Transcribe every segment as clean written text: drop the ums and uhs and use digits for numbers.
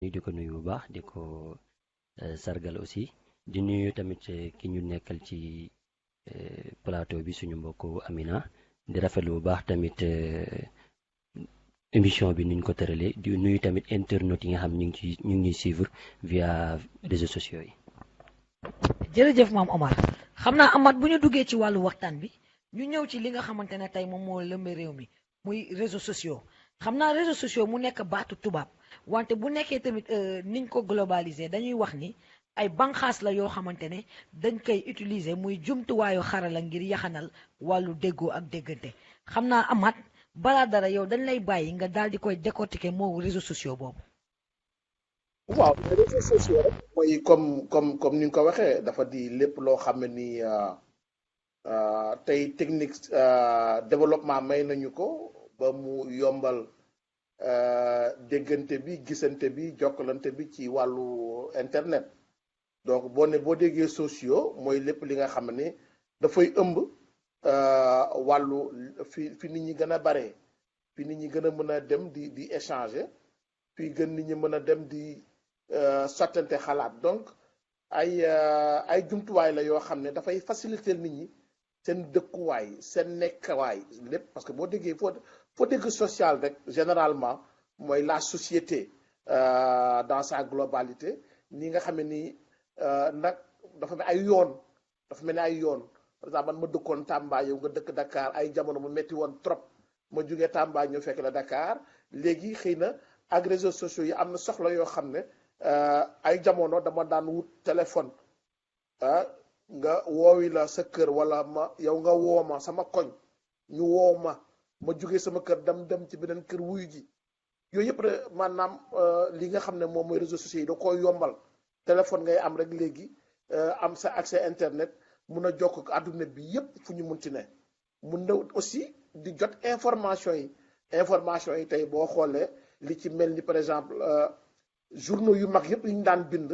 di ko nuyu bu baax di ko sargal aussi di nuyu tamit ki ñu nekkal ci plateau bi suñu mbokk Amina di rafetlu bu baax tamit émission bi niñ ko tëralee di nuyu tamit internautes yi nga xam ñu ngi ñuy suivre via réseaux sociaux yi. jërëjëf maam Omar xam naa Amath bu ñu duggee ci wàllu waxtaan bi ñu ñëw ci li nga xamante ne tey moom moo lëmbe réew mi muy réseaux sociaux xam naa réseaux sociaux mu nekk baatu tubaab wante bu nekkee tamit niñ ko globaliser dañuy wax ni ay banqaas la yoo xamante ne dañ koy utiliser muy jumtuwaayu xarala ngir yaxanal wàllu déggoo ak déggante xam naa Amath balaa dara yow dañ lay bàyyi nga daal di koy décortiquer moo réseaux sociaux boobu. waaw mais réseaux sociaux rek mooy comme ni nga ko waxee dafa di lépp loo xam ne ni tey technique développement may nañu ko ba mu yombal déggante bi gisante bi jokkalante bi ci wàllu internet donc boo déggee sociaux mooy lépp li nga xam ne dafay ëmb wàllu fi nit ñi gën a bare fi nit ñi gën a mën a dem di échanger fi gën nit ñi mën a dem di sottante xalaat donc ay jumtuwaay la yoo xam ne dafay faciliter nit ñi seen dëkkuwaay seen nekkawaay lépp parce que boo déggee foo dégg social rek généralement mooy la société dans sa globalité ni nga xam ne nii nag dafa mel ay yoon dafa mel ni ay yoon par exemple man ma dëkkoon Tamba yow nga dëkk Dakar ay jamono mu metti woon trop ma jógee Tamba ñëw fekk la Dakar léegi xëy na ak réseaux sociaux yi am na soxla yoo xam ne ay jamono dama daan wut téléphone nga woowi la sa kër wala yow nga woo ma sama koñ ñu woo ma jógee sama kër dem ci beneen kër wuyu ji yooyu yëpp rek maanaam li nga xam ne moom mooy réseaux sociaux yi da koo yombal téléphone ngay am rek léegi am sa accès internet mun a jokk ak àdduna bi yëpp fu ñu munti ne mun na aussi di jot information yi tey boo xoolee li ci mel ni par exemple journaux yu mag yëpp yi ñu daan bind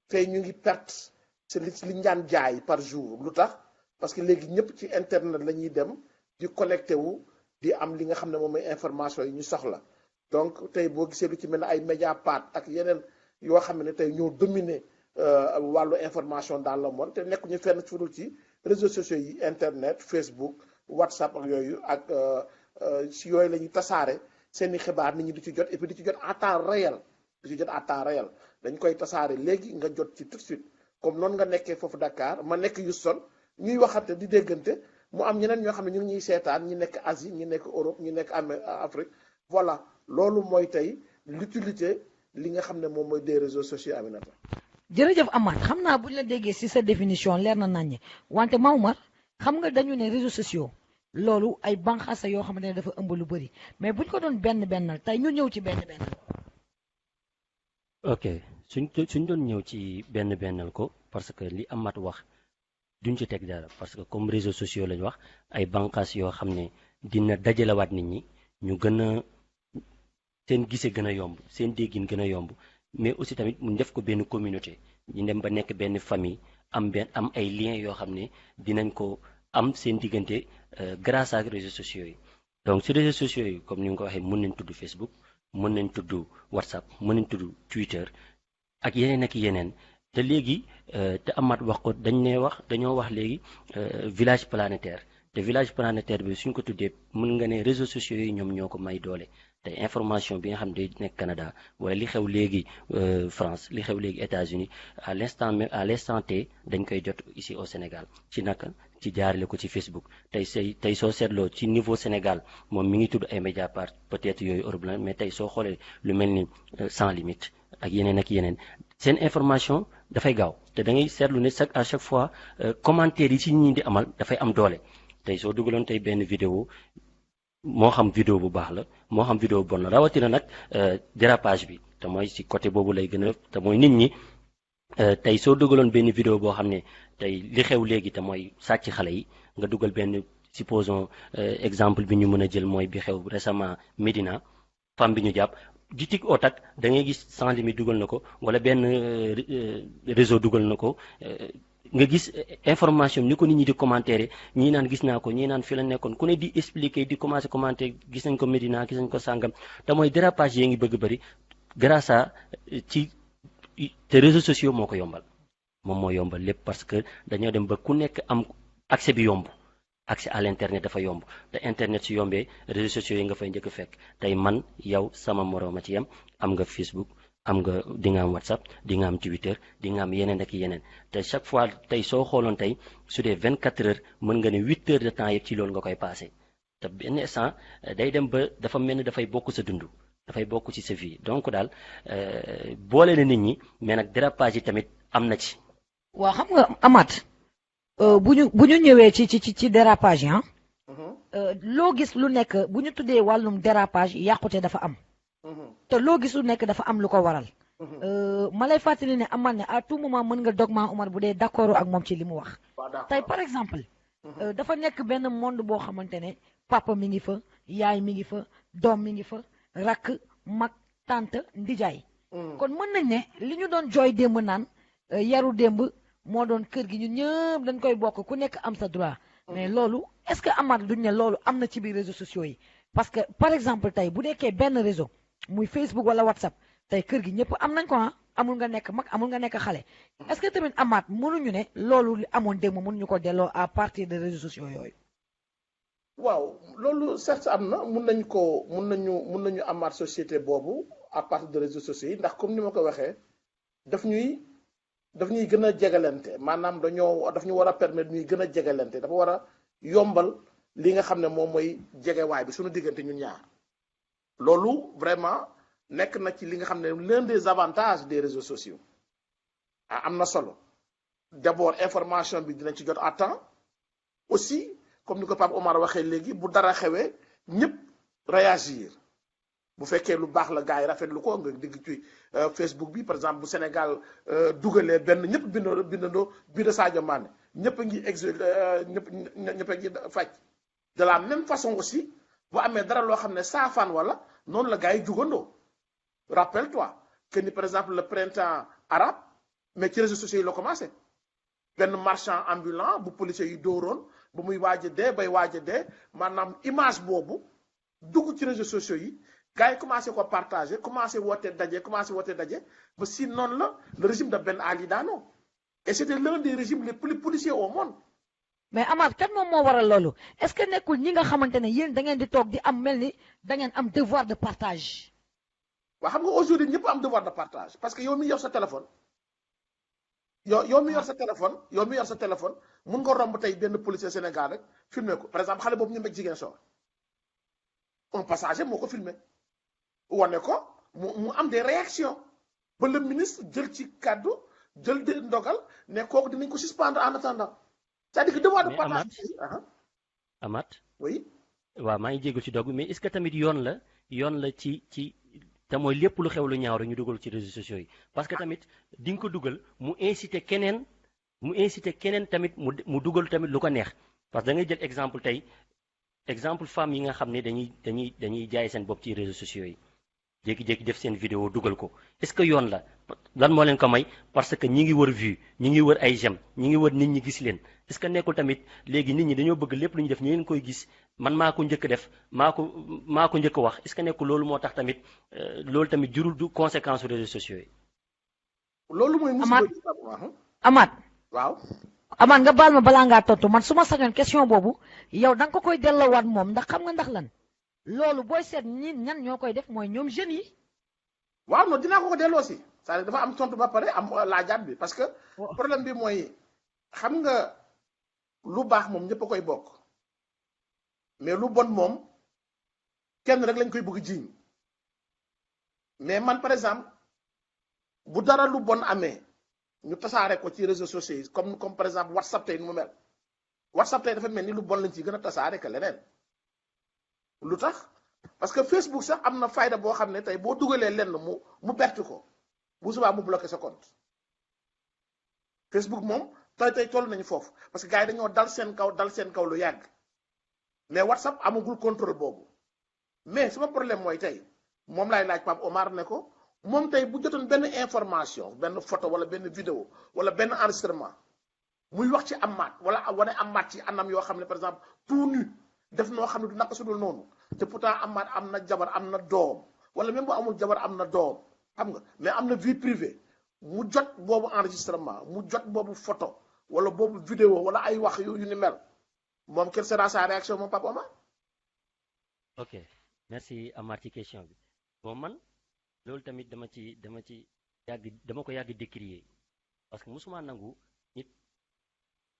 tey ñu ngi perte c'est li ñu daan jaay par jour lu tax parce que léegi ñëpp ci internet la ñuy dem di connecté wu di am li nga xam ne moom mooy information yi ñu soxla donc tey boo gisee lu ci mel ne ay Mediapart ak yeneen yoo xam ne tey ñoo dominer wàllu information dans le monde te nekkuñu fenn fudul ci réseaux sociaux yi internet Facebook WhatsApp ak yooyu ak si yooyu la ñuy tasaare seeni xibaar nit ñi di ci jot et puis di ci jot à temps réel dañ koy tasaare léegi nga jot ci tout de suite comme noonu nga nekkee foofu Dakar ma nekk Houston ñuy waxante di déggante mu am ñeneen ñoo xam ne ñu ngi ñuy seetaan ñi nekk Asie ñi nekk Europe ñi nekk Afrique voilà loolu mooy tey l'utilité li nga xam ne moom mooy des réseaux sociaux Aminata. jërëjëf Amath xam naa bu ñu la déggee ci sa définition leer na naññe wante Maoumar xam nga dañu ne réseaux sociaux loolu ay banqaas yoo xamante ne dafa ëmb lu bëri mais buñ ko doon benn tey ñu ñëw ci benn. ok suñ doon ñëw ci bennal ko parce que li Amath wax duñ ci teg dara parce que comme réseaux sociaux lañ wax ay banqaas yoo xam ne dina dajalewaat nit ñi ñu gën a seen gise gën a yomb seen déggin gën a yomb mais aussi tamit mu def ko benn communauté ñu dem ba nekk benn famille am ay liens yoo xam ne dinañ ko am seen diggante grâce à réseaux sociaux yi donc ci réseaux sociaux yi comme ni nga ko waxee mën nañ tudd Facebook mën nañ tudd WhatsApp mën nañ tudd Twitter ak yeneen te léegi te Amath wax ko dañoo wax léegi village planétaire te village planétaire bi suñ ko tuddee mën nga ne réseaux sociaux yi ñoom ñoo ko may doole te information bi nga xam ne day nekk Canada wala li xew léegi France li xew léegi États-Unis à l'instant T dañ koy jot ici au Sénégal ci naka ci jaarale ko ci Facebook tey soo seetloo ci niveau Sénégal moom mi ngi tudd ay Mediapart peut-être yooyu Europe la mais tey soo xoolee lu mel ni sans limite ak yeneen seen information dafay gaaw te da ngay seetlu ne à chaque fois commentaires yi ci ñi di amal dafay am doole tey soo dugaloon tey benn vidéo moo xam vidéo bu baax la moo xam vidéo bu bon la rawatina nag dérapage bi te mooy ci côté boobu lay gën a te mooy nit ñi tey soo dugaloon benn vidéo boo xam ne tey li xew léegi te mooy sàcc xale yi nga dugal benn supposons exemple bi ñu mën a jël mooy bi xew récemment Médina femme bi ñu jàpp di tig otak da ngay gis sans limite dugal na ko wala benn réseau dugal na ko nga gis information ni ko nit ñi di commenter ñii naan gis naa ko ñii naan fi la nekkoon ku ne di expliquer di commencer commenter gis nañ ko Médina gis nañ ko sàngam te mooy dérapage yi ngi bëgg bëri grâce à ci te réseaux sociaux moo ko yombal moom moo yombal lépp parce que dañoo dem ba ku nekk am accès bi yomb accès à l'internet dafa yomb te internet su yombee réseaux sociaux yi nga fay njëkk fekk tey man yow sama morooma ci yem am nga Facebook am nga di nga am WhatsApp di nga am Twitter di nga am yeneen ak yeneen te chaque fois tey soo xooloon tey su dee 24 heures mën nga ne 8 heures de temps yëpp ci loolu nga koy passé te benn instant day dem ba dafa mel ni dafay bokk sa dund dafay bokk ci sa vie donc daal boole na nit ñi mais nag dérapage yi tamit am na ci. waaw xam nga Amath bu ñu ñëwee ci dérapage yi loo gis lu nekk bu ñu tuddee wàllum dérapage yàqute dafa am. te loo gis lu nekk dafa am lu ko waral. ma lay fàttali ne Amath ne à tout moment mën nga dog maa Omar bu dee d'accord ak moom ci li mu wax. tey par exemple. dafa nekk benn monde boo xamante ne papa mi ngi fa yaay mi ngi fa doom mi ngi fa rakk mag tante ndijaay. kon mën nañ ne li ñu doon jooy démb naan yaru démb moo doon kër gi ñun ñëpp dañ koy bokk ku nekk am sa droit. mais loolu est-ce que Amath duñ ne loolu am na ci biir réseaux sociaux yi parce que par exemple tey bu nekkee benn réseau muy Facebook wala WhatsApp tey kër gi ñëpp am nañ ko amul nga nekk mag amul nga nekk xale. est-ce que tamit Amath mënuñu ne loolu li amoon démb mënuñu ko delloo à partir des réseaux sociaux yooyu. waaw loolu certes am na mun nañu amaat société boobu à partir de réseaux sociaux yi ndax comme ni ma ko waxee daf ñuy gën a jegalante maanaam daf ñu war a permettre ñuy gën a jegalante dafa war a yombal li nga xam ne moom mooy jegewaay bi suñu diggante ñun ñaar loolu vraiment nekk na ci li nga xam ne l'un des avantages des réseaux sociaux am na solo d'abord information bi dinañ ci jot à temps aussi comme ni ko Pape Omar waxee léegi bu dara xewee ñëpp réagir bu fekkee lu baax la gars yi rafetlu ko nga digg ci Facebook bi par exemple bu Sénégal dugalee benn ñëpp bind Sadio Mané ñëpp a ngi ñëpp a ngi faj de la même façon aussi bu amee dara loo xam ne saafaan wala noonu la gars yi jugandoo rappelle-toi que ni par exemple le printemps arabe mais ci réseaux sociaux yi la commencé benn marchand ambulant bu policier yi dóoroon ba muy waaj a dee bay waaj a dee maanaam image boobu dugg ci réseaux sociaux yi gars yi commencé ko partager commencé woote daje ba si noonu la le régime de Ben Ali daanoo et c'était l'un des régimes les plus policiers au monde. mais Amath kan moom moo waral loolu est-ce que nekkul ñi nga xamante ne yéen da ngeen di toog di am mel ni da ngeen am devoir de partage. waaw xam nga aujourd'hui ñëpp am devoir de partage parce que yow mi yor sa téléphone. yow mi yor sa téléphone mun nga romb tey benn policier Sénégal rek filmer ko par exemple xale boobu ñu mbéj jigéen soor un passager moo ko filmer wane ko mu am des réactions ba le ministre jël ci kàddu jël de ndogal ne kooku dinañ ko suspendre en attendant c'est-à-dire que devoir de partage. Amath oui. waaw maa ngi jégal ci dogg mais est-ce que tamit yoon la ci te mooy lépp lu xew lu ñaaw rek ñu dugal ci réseaux sociaux yi parce que tamit di nga ko dugal mu inciter keneen tamit mu dugal tamit lu ko neex parce que da ngay jël exemple femmes yi nga xam ne dañuy jaay seen bopp ci réseaux sociaux yi jékki-jékki def seen vidéo dugal ko est-ce que yoon la lan moo leen ko may parce que ñi ngi wër vue ñi ngi wër ay j'aime ñi ngi wër nit ñi gis leen est-ce que nekkul tamit léegi nit ñi dañoo bëgg lépp lu ñu def ñu leen koy gis man maa ko njëkk def maa ko njëkk wax est-ce que nekkul loolu moo tax tamit loolu tamit jurul du conséquence réseaux sociaux yi. loolu mooy. Amath waaw. Amath nga baal ma balaa ngaa tontu man su ma sañoon question boobu yow da nga ko koy delloowaat moom ndax xam nga ndax lan loolu booy seet ñan ñoo koy def mooy ñoom jeunes yi. waaw non dinaa ko delloo si c'est-à-dire dafa am tontu ba pare am laajaat bi parce que problème bi mooy xam nga lu baax moom ñëpp a koy bokk mais lu bon moom kenn rek lañ koy bëgg jiiñ mais man par exemple bu dara lu bon amee ñu tasaare ko ci réseaux sociaux yi comme par exemple WhatsApp tey nu mu mel WhatsApp tey dafa mel ni lu bon lañ ciy gën a tasaare que leneen lu tax parce que Facebook sax am na fayda boo xam ne tey boo dugalee lenn mu berte ko bu subaa mu bloqué sa compte Facebook moom tey toll nañu foofu parce que gars yi dañoo dal seen kaw lu yàgg mais WhatsApp amagul contrôle boobu mais sama problème mooy tey moom laay laaj Pape Omar ne ko moom tey bu jotoon benn information benn photo wala benn vidéo wala benn enregistrement muy wax ci Amath wala wane Amath ci anam yoo xam ne par exemple tout nu def noo xam ne du naka su dul noonu te pourtant Amath am na jabar am na doom wala même bu amul jabar am na doom xam nga mais am na vie privée mu jot boobu enregistrement mu jot boobu photo wala boobu vidéo wala ay wax yu ni mel moom quelle sera sa réaction moom Pape Omar. ok merci Amath ci question bi bon man loolu tamit dama ko yàgg décrier parce que musuma nangu nit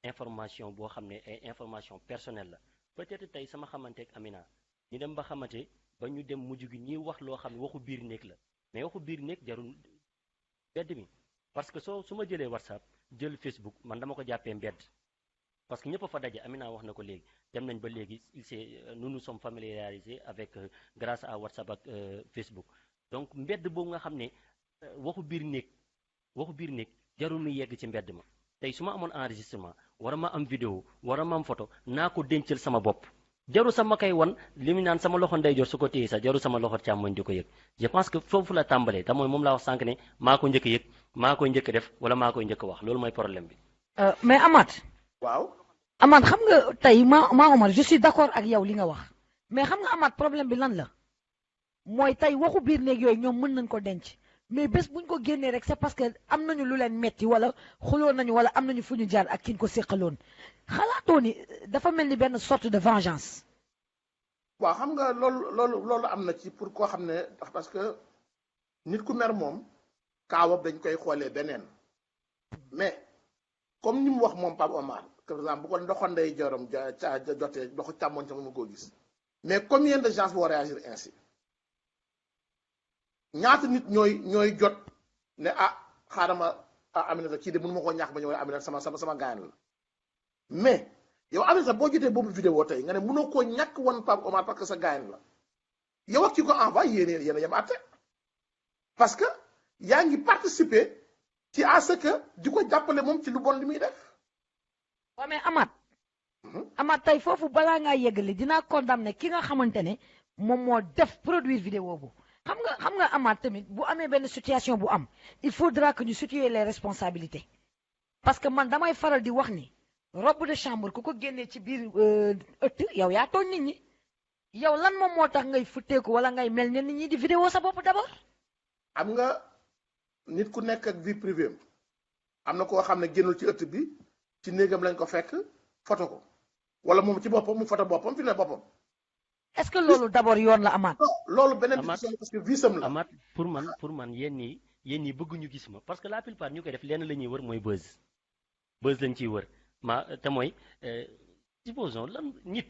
information boo xam ne ay information personnelle la peut-être tey sama xamante ak Amina ñu dem ba xamante ba ñu dem mujj gi ñuy wax loo xam ne waxu biir néeg la mais waxu biir néeg jarul mbedd mi parce que su ma jëlee WhatsApp jël Facebook man dama ko jàppee mbedd parce que ñëpp a fa daje Amina wax na ko léegi dem nañ ba léegi nous nous sommes familiarisés avec grâce à WhatsApp ak Facebook donc mbedd boobu nga xam ne waxu biir néeg jarul muy yegg ci mbedd ma tey su ma amoon enregistrement war a ma am vidéo war a ma am photo naa ko dencal sama bopp jaru sama kay wan li mu naan sama loxo ndeyjoor su ko téye sax jaru sama loxo càmmoñ di ko yëg je pense que foofu la tàmbalee te mooy moom laa wax sànq ne maa ko njëkk a yëg maa koy njëkk a def wala maa koy njëkk a wax loolu mooy problème bi. mais Amath. waaw. Amath xam nga tey maa Omar je suis d'accord ak yow li nga wax mais xam nga Amath problème bi lan la mooy tey waxu biir néeg yooyu ñoom mën nañ ko denc mais bés buñ ko génnee rek c'est parce que am nañu lu leen metti wala xuloon nañu wala am nañu fu ñu jaar ak kiñ ko séqaloon xalaatoo ni dafa mel ni benn sorte de vengeance. waaw xam nga loolu am na ci pour koo xam ne parce que nit ku mer moom kaawam dañ koy xoolee beneen mais comme ni mu wax moom Pape Omar par exemple bu ko ndoxo ndey jorom jotee ndoxu càmmoñ sama mu ko gis mais combien de gens vont réagir ainsi ñaata nit ñooy jot ne xaaral ma Aminata kii de mënu ma koo ñàkk ba ñëw Aminata sama gaañ la mais yow Aminata boo jotee boobu vidéo tey nga ne mënoo koo ñàkk wan Pape Omar parce que sa gaañ la yow ak ki ko envoyé yéen a yem àtte parce que yaa ngi participer ci à ce que di ko jàppale moom ci lu bon li muy def. waaw mais Amath tey foofu balaa ngaa yeggali dinaa condamner ki nga xamante ne moom moo def produire vidéo bu xam nga Amath tamit bu amee benn situation bu am il faudra que ñu situer les responsabilités parce que man damay faral di wax ni robe de chambre ku ko génnee ci biir ëtt yow yaa tooñ nit ñi yow lan moom moo tax ngay futteeku wala ngay mel ne nit ñi di vidéo sa bopp d'abord. am nga nit ku nekk ak vie privée am na koo xam ne génnul ci ëtt bi ci néegam lañ ko fekk photo ko wala moom ci boppam mu photo boppam fi ne boppam. est-ce que loolu d'abord yoon la Amath. loolu beneen question parce que visam la. Amath pour man yéen ñi bëgguñu gis ma parce que la plupart ñu koy def lenn la ñuy wër mooy buzz lañ ciy wër te mooy supposons lan nit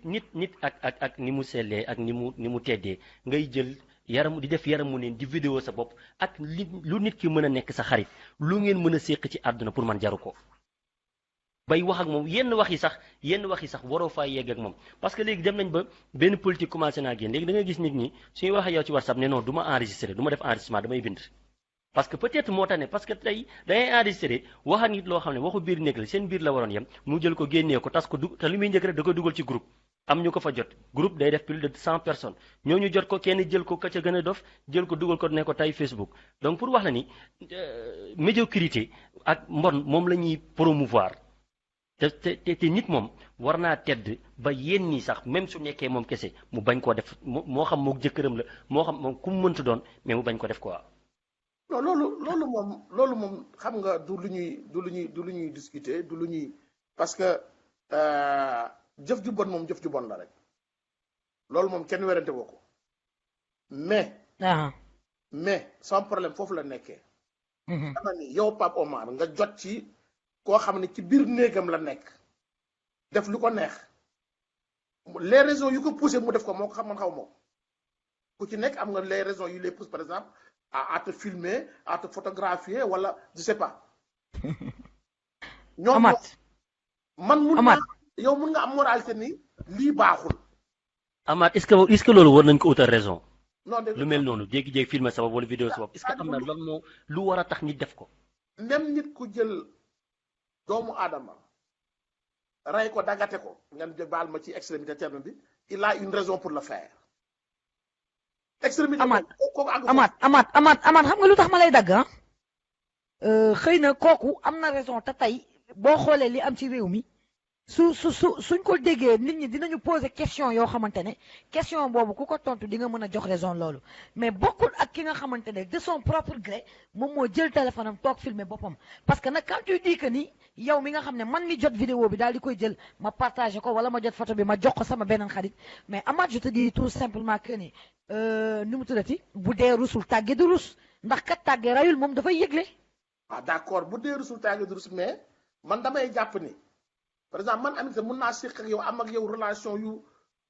ak ni mu sellee ak ni mu teddee ngay jël yaram di def yaramu neen di vidéo sa bopp ak lu nit ki mën a nekk sa xarit lu ngeen mën a séq ci àdduna pour man jaru ko. bay wax ak moom yenn wax yi sax waroo faa yegg ak moom parce que léegi dem nañ ba benn politique commencé naa génn léegi da nga gis nit ñi suñuy wax ak yow ci WhatsApp ne non du ma enregistré du ma def enregistrement damay bind. parce que peut-être moo tax ne parce que tey dangay enregistré wax ak nit loo xam ne waxu biir nekk la seen biir la waroon yem mu jël ko génnee ko tas ko te li muy njëkk rek da ko dugal ci groupe am ñu ko fa jot groupe day def plus de 100 personnes ñooñu jot ko kenn jël ko ka ca gën a dof jël ko dugal ko ne ko tey Facebook donc pour wax la ni médiocrité ak mbon moom la ñuy promouvoir. te nit moom war naa tedd ba yéen ñi sax même su nekkee moom kese mu bañ koo def moo xam moom jëkkëram la moo xam moom ku mu mënta doon mais mu bañ ko def quoi. non loolu moom xam nga du lu ñuy discuter du lu ñuy parce que jëf ju bon moom jëf ju bon la rek loolu moom kenn werante woo ko mais sans problème foofu la nekkee. dama ni yow Pape Omar nga jot ci. koo xam ne ci biir néegam la nekk def lu ko neex les raisons yu ko poussé mu def ko moo ko xam man xaw moo ku ci nekk am nga les raisons yu les poussent par exemple à te filmer à te photographier wala je sais pas. ñoom man mun naa yow mun nga am moralité ni lii baaxul. Amath est-ce que loolu war nañ ko utal raison. non lu mel noonu jékki-jékki filmer sa bopp wala vidéo sa bopp est-ce que am na lan moo lu war a tax nit def ko. même nit ku jël. doomu aadama rey ko dagate ko ngeen baal ma ci extrémité terme bi il a une raison pour le faire. extrémité Amath xam nga lu tax ma lay dagg xëy na kooku am na raison te tey boo xoolee li am ci réew mi suñ ko déggee nit ñi dinañu poser question yoo xamante ne question boobu ku ko tontu di nga mën a jox raison loolu mais bokkul ak ki nga xamante ne de son propre gré moom moo jël téléphone am toog filmer boppam parce que nag quand tu dis que ni yow mi nga xam ne man mi jot vidéo bi daal di koy jël ma partagé ko wala ma jot photo bi ma jox ko sama beneen xarit mais Amath je te dis tout simplement que ni nu mu tuddati bu dee rusul tàgge du rus ndax kat tàgge rayul moom dafay yëgle. ah d'accord bu dee rusul tàgge du rus mais man damay jàpp ni par exemple man Aminata mun naa séq ak yow am ak yow relation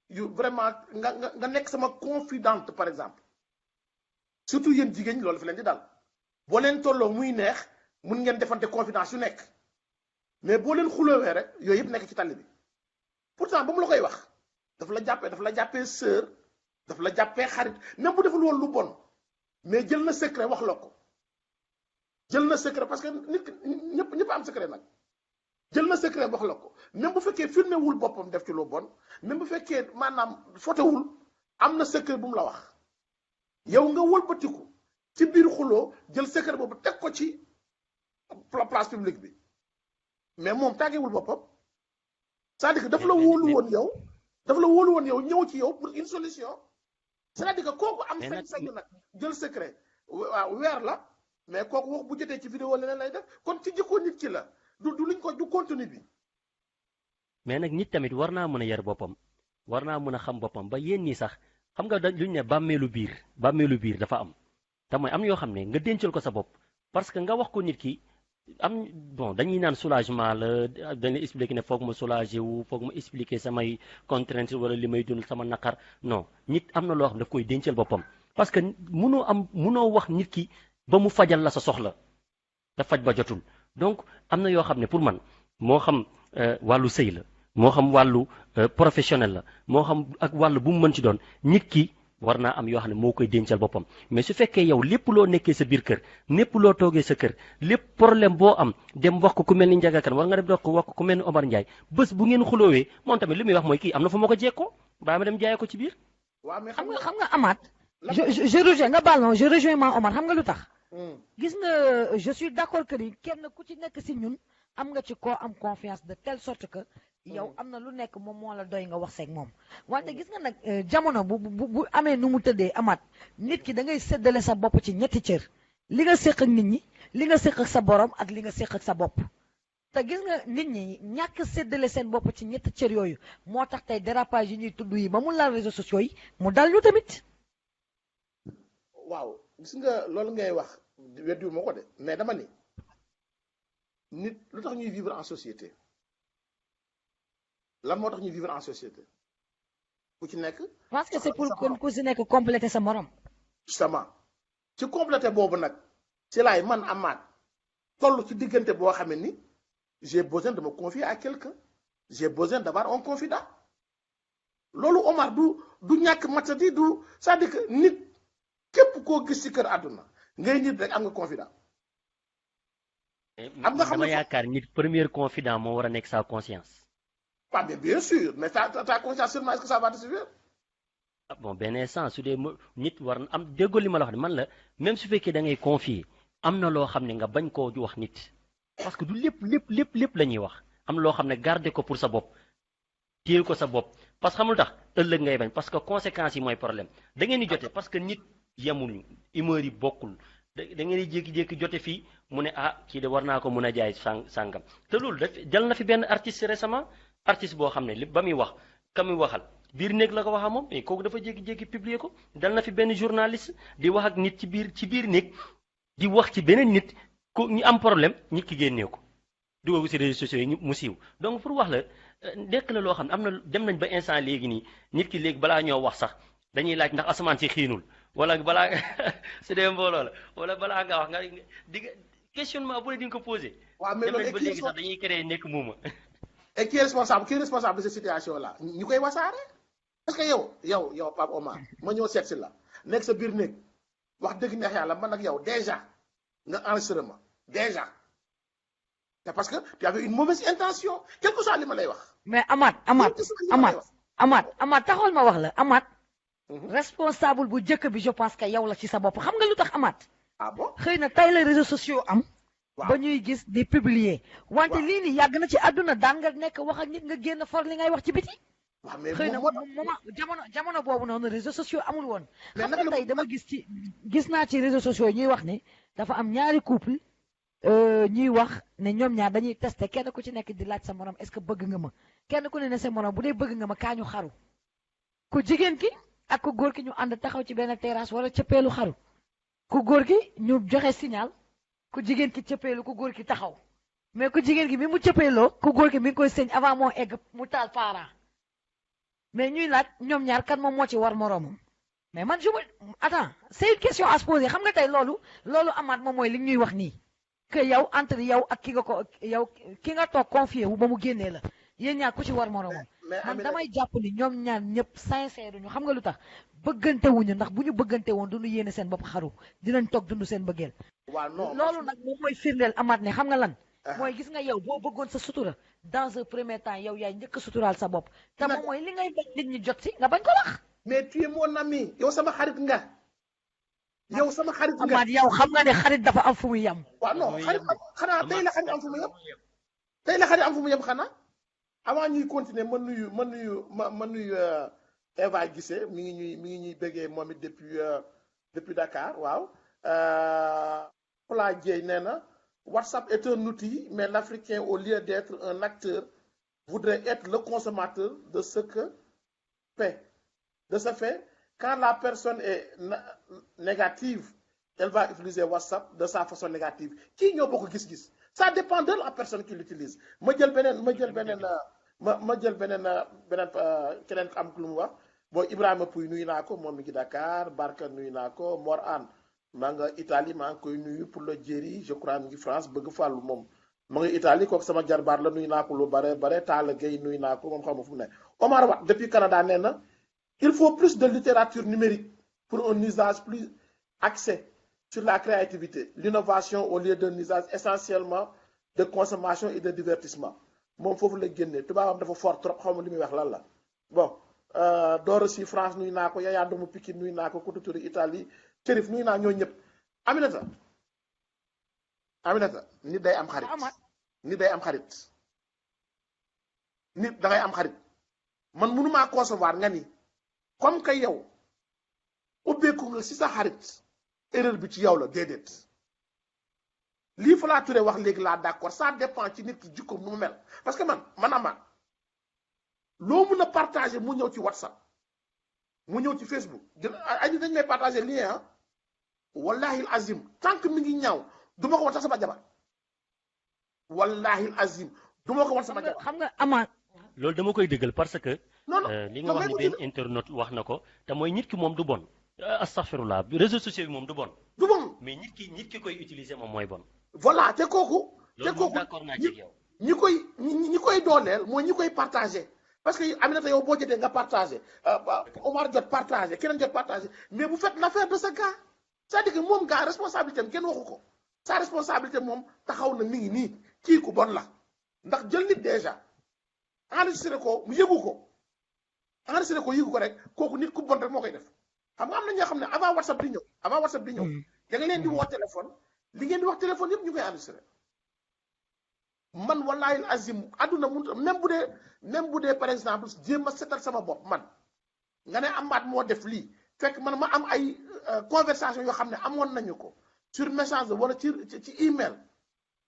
yu vraiment nga nekk sama confidente par exemple surtout yéen jigéen ñi loolu fi leen di dal boo leen tolloo muy neex mun ngeen defante confidence yu nekk mais boo leen xuloowee rek yooyu yëpp nekk ci tali bi pourtant ba mu la koy wax daf la jàppee sœur daf la jàppee xarit même bu deful woon lu bon mais jël na secret wax la ko jël na secret parce que nit ñëpp am secret nag jël na secret wax la ko même bu fekkee filmé wul boppam def ci lu bon même bu fekkee maanaam fotowul am na secret bu mu la wax yow nga wëlbatiku ci biir xuloo jël secret boobu teg ko ci place publique bi mais moom tàggewul boppam c'est-à-dire que daf la wóolu woon yow ñëw ci yow pour une solution c'est-à-dire que kooku am sañ-sañu nag jël secret waaw weer la mais kooku wax bu jotee ci vidéo leneen lay def kon ci jikko nit ki la du luñ ko du contenu bi. mais nag nit tamit war naa mën a yar boppam war naa mën a xam boppam ba yéen ñi sax xam nga luñ ne bàmmeelu biir dafa am te mooy am yoo xam ne nga dencal ko sa bopp parce que nga wax ko nit ki bon dañuy naan soulagement la dañ la expliquer ne foog ma soulager wu foog ma expliquer samay contraintes wala li may dund sama naqar non nit am na loo xam daf koy dencal boppam parce que munoo wax nit ki ba mu fajal la sa soxla te faj ba jotul donc am na yoo xam ne pour man moo xam wàllu sëy la moo xam wàllu professionnel la moo xam ak wàllu bu mu mën ci doon nit ki war naa am yoo xam ne moo koy dencal boppam mais su fekkee yow lépp loo nekkee sa biir kër lépp loo toogee sa kër lépp problème boo am dem wax ko ku mel ni Ndiaga Kane wala nga dem wax ko ku mel ni Omar Ndiaye bés bu ngeen xuloowee moom tamit li muy wax mooy kii am na fu ma ko jekkoo baa ma dem jaayee ko ci biir. waaw mais xam nga Amath. je rejoins nga baal ma je rejoins ma Omar xam nga lu tax. gis nga je suis d'accord que ni kenn ku ci nekk si ñun am nga ci koo am confiance de telle sorte que. yow am na lu nekk moom moo la doy nga wax seeg moom wante gis nga nag jamono bu amee nu mu tëddee Amath nit ki da ngay séddale sa bopp ci ñetti cër li nga séq ak nit ñi li nga séq ak sa borom ak li nga séq ak sa bopp te gis nga nit ñi ñàkk séddale seen bopp ci ñetti cër yooyu moo tax tey dérapage yi ñuy tudd yi ba mu laal réseaux sociaux yi mu dal ñu tamit. waaw gis nga loolu ngay wax weddiwu ma ko de mais dama ni nit lu tax ñuy vivre en société. lan moo tax ñu vivre en société ku ci nekk. parce que c'est pour ku ci nekk compléter sa morom. justement ci compléter boobu nag ci laay man Amath toll ci diggante boo xam ne ni j'ai besoin de me confier à quelqu'un j'ai besoin d'avoir un confident loolu Omar du ñàkk matadi du c'est-à-dire que nit képp koo gis ci kër àdduna ngay nit rek am nga confident. am nga xam ne dama yaakaar nit premier confident moo war a nekk sa conscience. ah bien sûr mais ta conscience seulement est-ce que ça va te suffire. bon benn sens su dee nit war na am déggoo li ma la wax ne man la même su fekkee da ngay confier am na loo xam ne nga bañ koo wax nit parce que du lépp la ñuy wax am loo xam ne garder ko pour sa bopp téye ko sa bopp parce que xamul tax ëllëg ngay bañ parce que conséquences yi mooy problème da ngeen di jote parce que nit yemuñu humeur yi bokkul da ngeen di jékki-jékki jote fii mu ne ah kii de war naa ko mun a jaay sàngam te loolu daf jël na fi benn artiste récemment. artiste boo xam ne li ba muy wax ka muy waxal biir néeg la ko waxaa moom mais kooku dafa jékki-jékki publier ko dal na fi benn journaliste di wax ak nit ci biir néeg di wax ci beneen nit ku ñu am problème nit ki génnee ko dugal ko ci réseaux sociaux yi mu siiw donc pour wax la nekk la loo xam ne am na dem nañ ba instant léegi nii nit ki léegi balaa ñoo wax sax dañuy laaj ndax asamaan si xiinul wala balaa su dee mbooloo la wala balaa nga wax nga di questionnement bu ne di nga ko posé. waaw mais dem nañ ba léegi sax dañuy créer nekk muuma. et qui est responsable de cette situation là ñu koy wasaare parce que yow Pape Omar ma ñëw seet si la nekk sa biir néeg wax dëgg neex yàlla man ak yow déjà nga enregistré ma déjà c'est parce que tu avais une mauvaise intention quel que soit li ma lay wax. mais Amath taxawal ma wax la Amath. responsable bu njëkk bi je pense que yow la ci sa bopp xam nga lu tax Amath. ah bon xëy na tey la réseaux sociaux am. waaw ba ñuy gis di publier wante waaw lii nii yàgg na ci àdduna daan nga nekk wax ak nit nga génn for li ngay wax ci biti waaw mais xëy na moom moo moment jamono boobu noonu réseaux sociaux amul woon mais xam naka nga la tey dama gis naa ci réseaux sociaux ñuy wax ne dafa am ñaari couple ñuy wax ne ñoom ñaar dañuy testé kenn ku ci nekk di laaj sa morom est-ce que bëgg nga ma kenn ku ne sa morom bu dee bëgg nga ma kaa ñu xaru ku jigéen ki ak ku góor ki ñu ànd taxaw ci benn terrasse wala cëppeelu xaru ku góor ki ñu joxe signal ku jigéen ki cëppeelu ku góor ki taxaw mais ku jigéen ki bi mu cëppeeloo ku góor ki mi ngi koy sëñ avant moo egg mu taal faara mais ñuy laaj ñoom ñaar kan moom moo ci war moroomam mais man je me attends c'est une question à se poser xam nga tey loolu amaat moom mooy li ñuy wax nii que yow entre yow ak ki nga toog confié wu ba mu génnee la yéen ñaar ku ci war moroomam man damay jàpp ni ñoom ñaar ñëpp sincère ñu xam nga lu tax bëggante wuñu ndax bu ñu bëggante woon duñu yéene seen bopp xaru dinañ toog dund seen bëggeel waaw non loolu nag moom mooy firndeel amaat ne xam nga lan mooy gis nga yow boo bëggoon sa sutura dans un premier temps yow yaay njëkk a suturaal sa bopp te moom mooy li ngay bañ nit ñi jot si nga bañ ko wax mais tu es mon ami yow sama xarit nga yow sama xarit nga amaat yow xam nga ne xarit dafa am fu muy yem waaw non xarit xanaa tey la xarit am fu mu yem tey la xarit am fu mu yem xanaa avant ñuy continuer ma nuyu Eva Guissé mi ngi ñuy bëggee moom it depuis Dakar waaw Pla Dieye nee na WhatsApp est un outil mais l'Africain au lieu d'être un acteur voudrait être le consommateur de ce fait quand la personne est négative elle va utiliser WhatsApp de sa façon négative kii ñoo bokk gis-gis ça dépend de la personne qui l'utilise ma jël beneen keneen am lu mu wax bon Ibrahima Pouy nuyu naa ko moom mi ngi Dakar Barka nuyu naa ko Mor Anne maa nga Italie maa ngi koy nuyu pour le Jéeri je crois mi ngi France bëgg fàllu moom ma ngi Italie kooku sama jarbaar la nuyu naa ko lu bare Talla Gueye nuyu naa ko moom xam nga fu mu ne Omar Watt depuis Canada nee na il faut plus de littérature numérique pour un usage plus axé sur la créativité l'innovation au lieu d'un usage essentiellement de consommation et de divertissement moom foofu la génnee tubaabam dafa fort trop xaw ma li muy wax lan la bon Doro si France nuyu naa ko Yaya Doomu Pikine nuyu naa ko Koutouturi Italie Chérif nuyu naa ñoo ñëpp Aminata nit day am xarit nit da ngay am xarit man mënumaa concevoir nga ni comme que yow ubbeeku nga si sa xarit erreur bi ci yow la déedéet lii fa laa turee wax léegi laa d'accord ça dépend ci nit ki jikkoom nu mu mel parce que man amaat loo mun a partager mu ñëw ci WhatsApp mu ñëw ci Facebook ay nit dañ may partager lien ah wallahi azim tant que mi ngi ñaaw du ma ko wan sax sama jabar wallahi azim du ma ko wan sama jabar xam nga amaat loolu dama koy dëggal parce que non li nga wax ni benn internaute wax na ko te mooy nit ki moom du bon astaghfirullah réseaux sociaux bi moom du bon mais nit ki koy utiliser moom mooy bon voilà te kooku d'accord naa ci yow ñi koy dooleel mooy ñi koy partager parce que Aminata yow boo jotee nga partager Omar jot partager keneen jot partager mais vous faites l'affaire de ce gars c'est-à-dire que moom gars responsabilité am kenn waxu ko sa responsabilité moom taxaw na mi ngi nii kii ku bon la ndax jël nit déjà enregistré ko mu yëgu ko rek kooku nit ku bon rek moo koy def xam nga am na ñoo xam ne avant WhatsApp di ñëw da nga leen di woo téléphone li ngeen di wax téléphone yëpp ñu koy enregistré man wallahi azim àdduna mun même bu dee par exemple jéem a setal sama bopp man nga ne amaat moo def lii fekk man ma am ay conversation yoo xam ne amoon nañu ko sur message wala ci email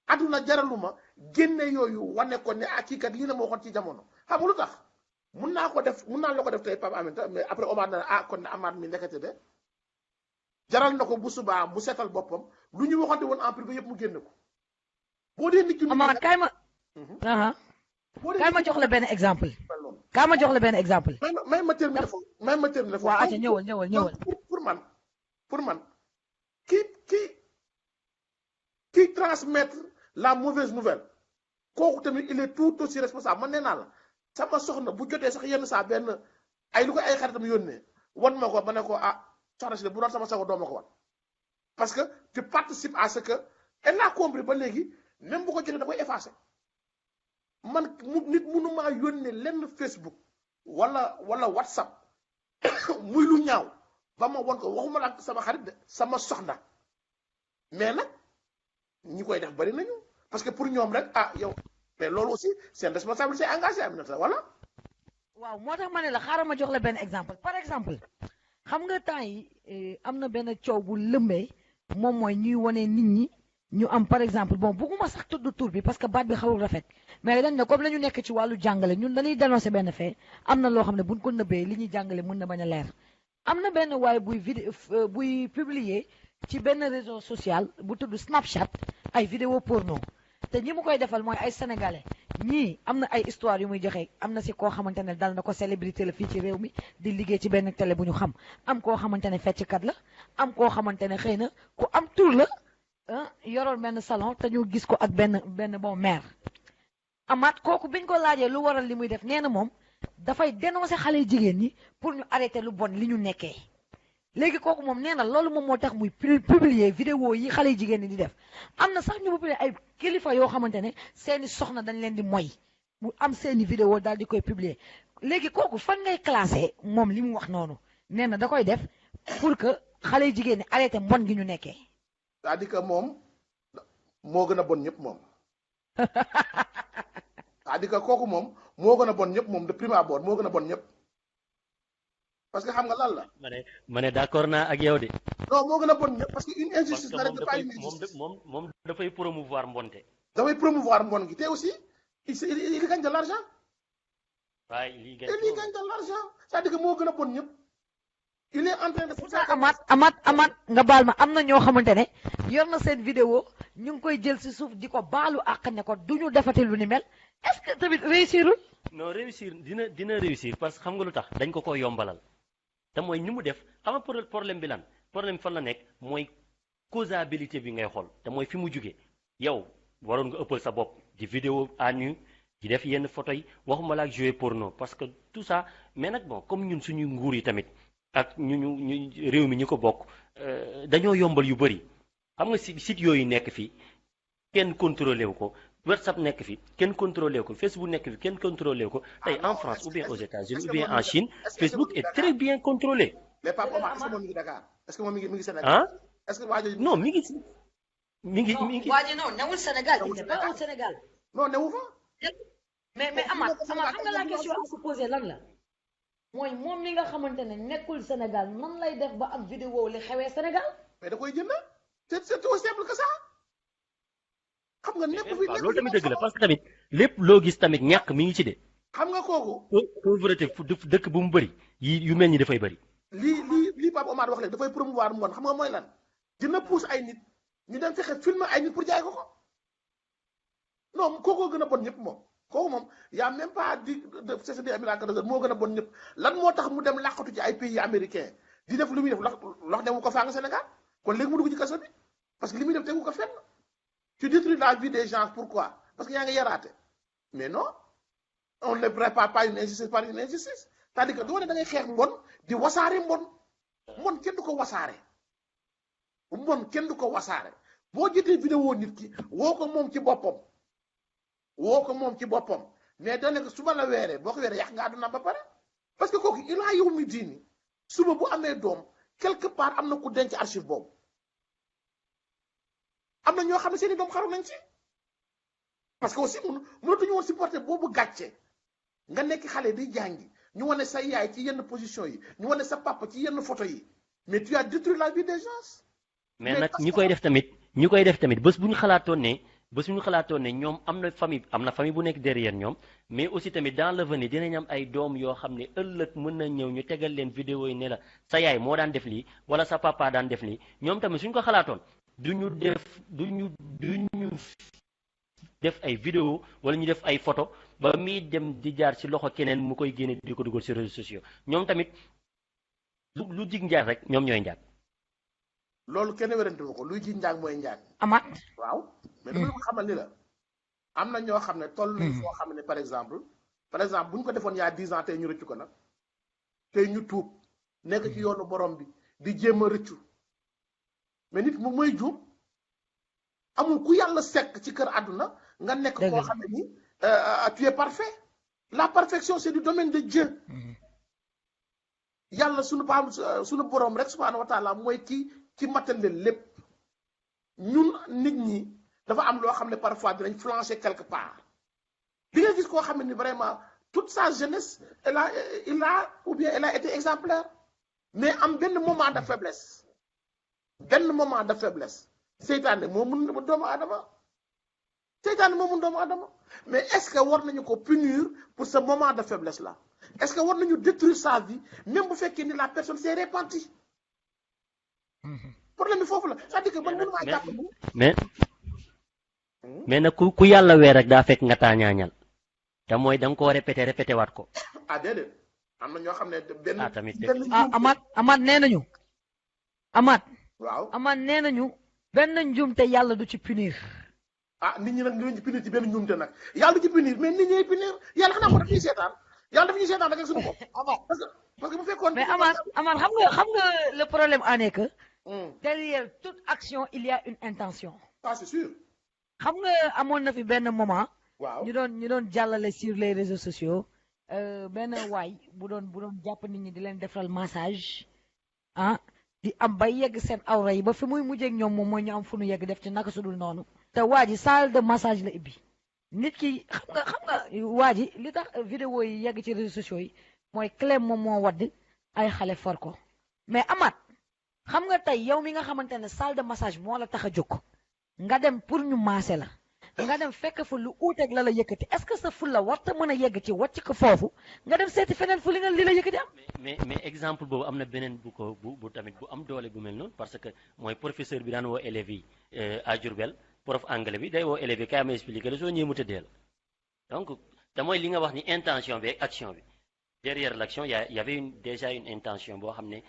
àdduna jaraluma génne yooyu wane ko ne kii kat lii la ma waxoon ci jamono xam nga lu tax mun naa la ko def tey Pape Aminta mais après Omar na kon ne amaat mi ndekete de jaral na ko bu subaa bu setal boppam lu ñu waxante woon en privé yëpp mu génne ko boo dee nit ki Omar kaay ma jox la benn exemple may ma terminer foofu waaw aca ñëwal pour man qui transmettre la mauvaise nouvelle kooku tamit il est tout aussi responsable man nee naa la sama soxna bu jotee sax yenn saa benn ay lu ko ay xaritam yónnee wan ma ko ma ne ko soxna si de bu doon sama sago doo ma ko wan parce que tu participes à ce que elle a compris ba léegi même bu ko jotee da koy effacer man nit mënumaa yónnee lenn Facebook wala WhatsApp muy lu ñaaw ba ma wan ko waxuma la sama xarit de sama soxna mais nag ñi koy def bari nañu parce que pour ñoom rek ah yow mais loolu aussi seen responsabilité engagé am na ta voilà. waaw moo tax ma ne la xaaral ma jox la benn exemple par exemple xam nga temps yi am na benn coow bu lëmbee moom mooy ñuy wane nit ñi ñu am par exemple bon bugguma sax tudd tur bi parce que baat bi xawul rafet mais dañ ne comme la ñu nekk ci wàllu jàngale ñun dañuy dénoncer benn fait am na loo xam ne buñ ko nëbbee li ñuy jàngale mën na bañ a leer am na benn waaye buy publier ci benn réseau social bu tudd Snapchat ay vidéo porno te ñi mu koy defal mooy ay sénégalais ñii am na ay histoire yu muy joxe am na si koo xamante ne dal na ko célébrité la fii ci réew mi di liggéey ci benn télé bu ñu xam am koo xamante ne fecckat la am koo xamante ne xëy na ku am tur la yoroon benn salon te ñu gis ko ak benn bon maire amaat kooku biñ ko laajee lu waral li muy def nee na moom dafay dénoncer xale jigéen ñi pour ñu arrêter lu bon li ñu nekkee léegi kooku moom nee na loolu moom moo tax muy publier vidéo yi xale jigéen ñi di def am na sax ñu publier ay kilifa yoo xamante ne seeni soxna dañ leen di moy mu am seeni vidéo daal di koy publier léegi kooku fan ngay classé moom li mu wax noonu nee na da koy def pour que xale jigéen ñi arrêté mbon gi ñu nekkee. c'est-à-dire que moom moo gën a bon ñëpp moom c'est-à-dire que kooku moom moo gën a bon ñëpp moom de prime abord moo gën a bon ñëpp parce que xam nga lan la. ma ne d'accord naa ak yow de. non moo gën a bon ñëpp parce que une injustice n'arrête pas une injustice. moom dafay promouvoir mbonte. dafay promouvoir mbon gi te aussi il gagne de l'argent. waaye il gagne de l'argent c'est-à-dire que moo gën a bon ñëpp. il est en train de. amaat nga baal ma am na ñoo xamante ne yor na seen vidéo ñu ngi koy jël si suuf di ko baalu àq ne ko du ñu defati lu ni mel est-ce que tamit réussirul. non réussir dina réussir parce que xam nga lu tax dañ ko yombalal te mooy ni mu def xam nga problème bi lan problème fan la nekk mooy causabilité bi ngay xool te mooy fi mu jugee yow waroon nga ëppal sa bopp di vidéo à nu di def yenn photo yi waxuma la ak jouer porno parce que tout ça mais nag bon comme ñun suñuy nguur yi tamit. ak ñu réew mi ñu ko bokk dañoo yombal yu bëri xam nga site yooyu nekk fii kenn contrôlé wu ko WhatsApp nekk fi kenn contrôlé wu ko Facebook nekk fi kenn contrôlé wu ko tey en France ou bien aux États-Unis ou bien en Chine Facebook est très bien contrôlé. mais Pape Omar est-ce que moom mi ngi Dakar est-ce que moom mi ngi Sénégal. ah est-ce que waa jooju non mi ngi. waa ji non newul Sénégal il n'est pas au Sénégal. non newu fa. mais Amath xam nga la question à se poser lan la. mooy moom mi nga xamante ne nekkul Sénégal nan lay def ba ak vidéo li xewee Sénégal. mais da koy jënd c'est aussi simple que ça. xam nga nekkul fi loolu tamit dëgg la parce que tamit lépp loo gis tamit ñàkk mi ngi ci de. xam nga kooku. pauvreté dëkk bu mu bëri yu mel ni dafay bëri. lii Pape Omar wax léegi dafay promouvoir mbon xam nga mooy lan dina pousse ay nit ñu dem fexe filmer ay nit pour jaay ko non kookoo gën a bon ñëpp moom. kooku moom y' a même pas di c'est des Émirats moo gën a bon ñëpp lan moo tax mu dem làqatu ci ay pays américains di def lu muy def lox demu ko faa nga Sénégal kon léegi mu dugg ci kaso bi parce que li muy def tegu ko fenn tu détruis la vie des gens pourquoi parce que yaa ngi yaraate mais non on ne prépare pas une injustice par une injustice c'est-à-dire que doo ne da ngay xeex mbon di wasaare mbon kenn du ko wasaare mbon kenn du ko wasaare boo jëtee vidéo nit ki woo ko moom ci boppam mais da nekk suba la weeree boo ko weeree yàq nga àdduna ba pare parce que kooku ilaa yow mi diini suba bu amee doom quelque part am na ku denc archive boobu am na ñoo xam ne seeni doom xaru nañ ci parce que aussi mënatuñu woon supporter boobu gàcce nga nekk xale di jàngi ñu wane sa yaay ci yenn position yi ñu wane sa papa ci yenn photo yi mais tu as détruit la vie des gens. mais nag ñi koy def tamit bés bu ñu xalaatoon ne ñoom am na famille bu nekk derrière ñoom mais aussi tamit dans l'avenir dinañ am ay doom yoo xam ne ëllëg mën na ñëw ñu tegal leen vidéo yi ne la sa yaay moo daan def lii wala sa papa daan def lii ñoom tamit suñ ko xalaatoon duñu def ay vidéo wala ñu def ay photo ba muy dem di jaar ci loxo keneen mu koy génne di ko dugal ci réseaux sociaux ñoom tamit lu jig njaag rek ñoom ñooy njaag. loolu kenn werante ko luy ji njaag mooy njaag. Amath. waaw mais dama la xamal ni la am na ñoo xam ne toll nañ foo xam ne par exemple bu ñu ko defoon y a 10 ans tey ñu rëccu ko nag tey ñu tuub nekk ci yoonu borom bi di jéem a rëccu mais nit mu mooy juum amul ku yàlla sekk ci kër àdduna nga nekk koo xam ne ni tu es parfait la perfection c'est du domaine de Dieu yàlla sunu borom rek subhanahu wa taala mooy ci matal leen lépp ñun nit ñi dafa am loo xam ne parfois dinañ flancher quelque part di nga gis koo xam ne vraiment toute sa jeunesse il a ou bien elle a été exemplaire mais am benn moment de faiblesse seytaane moo mun doomu aadama mais est-ce que war nañu ko punir pour ce moment de faiblesse là est-ce que war nañu détruire sa vie même bu fekkee ni la personne s'est repentie problème bi foofu la c'est-à-dire que man mënu maa jàpp mais nag ku yàlla weer rek daa fekk nga taañaañal te mooy da nga koo répété waat ko. déedéet am na ñoo xam ne benn. tamit Amath nee nañu. Amath. waaw Amath nee nañu. benn njuumte yàlla du ci punir. nit ñi nag ñu leen ci punir ci benn njuumte nag yàlla du ci punir mais nit ñi punir yàlla xanaa ko daf ñuy seetaan yàlla daf ñuy seetaan rek suñu bopp. parce que bu fekkoon. mais Amath xam nga le problème en est que. derrière toute action il y a une intention. c'est sûr. xam nga amoon na fi benn moment. waaw ñu doon jàllale sur les réseaux sociaux benn waay bu doon jàpp nit ñi di leen defal massage di am bay yegg seen awra yi ba fi muy mujjee ak ñoom moom mooy ñu am fu nu yegg def ci naka su dul noonu. te waa ji salle de massage la ibbi nit ki xam nga waa ji li tax vidéo yi yegg ci réseaux sociaux yi mooy clé moom moo wadd ay xale for ko mais Amath xam nga tey yow mi nga xamante ne salle de massage moo la tax a jóg nga dem pour ñu maase la. nga dem fekk fa lu uuteeg la yëkkati est-ce que sa ful la warta mën a yegg ci wàcc ko foofu nga dem seeti feneen fu li la yëkkati am. mais exemple boobu am na beneen bu tamit bu am doole bu mel noonu parce que mooy professeur bi daan woo élèves yi à Diourbel prof anglais bi day woo élèves yi kay ma expliqué la soo ñëwee mu tëddee la donc te mooy li nga wax ni intention bi ak action bi derrière l'action y avait déjà une intention boo xam ne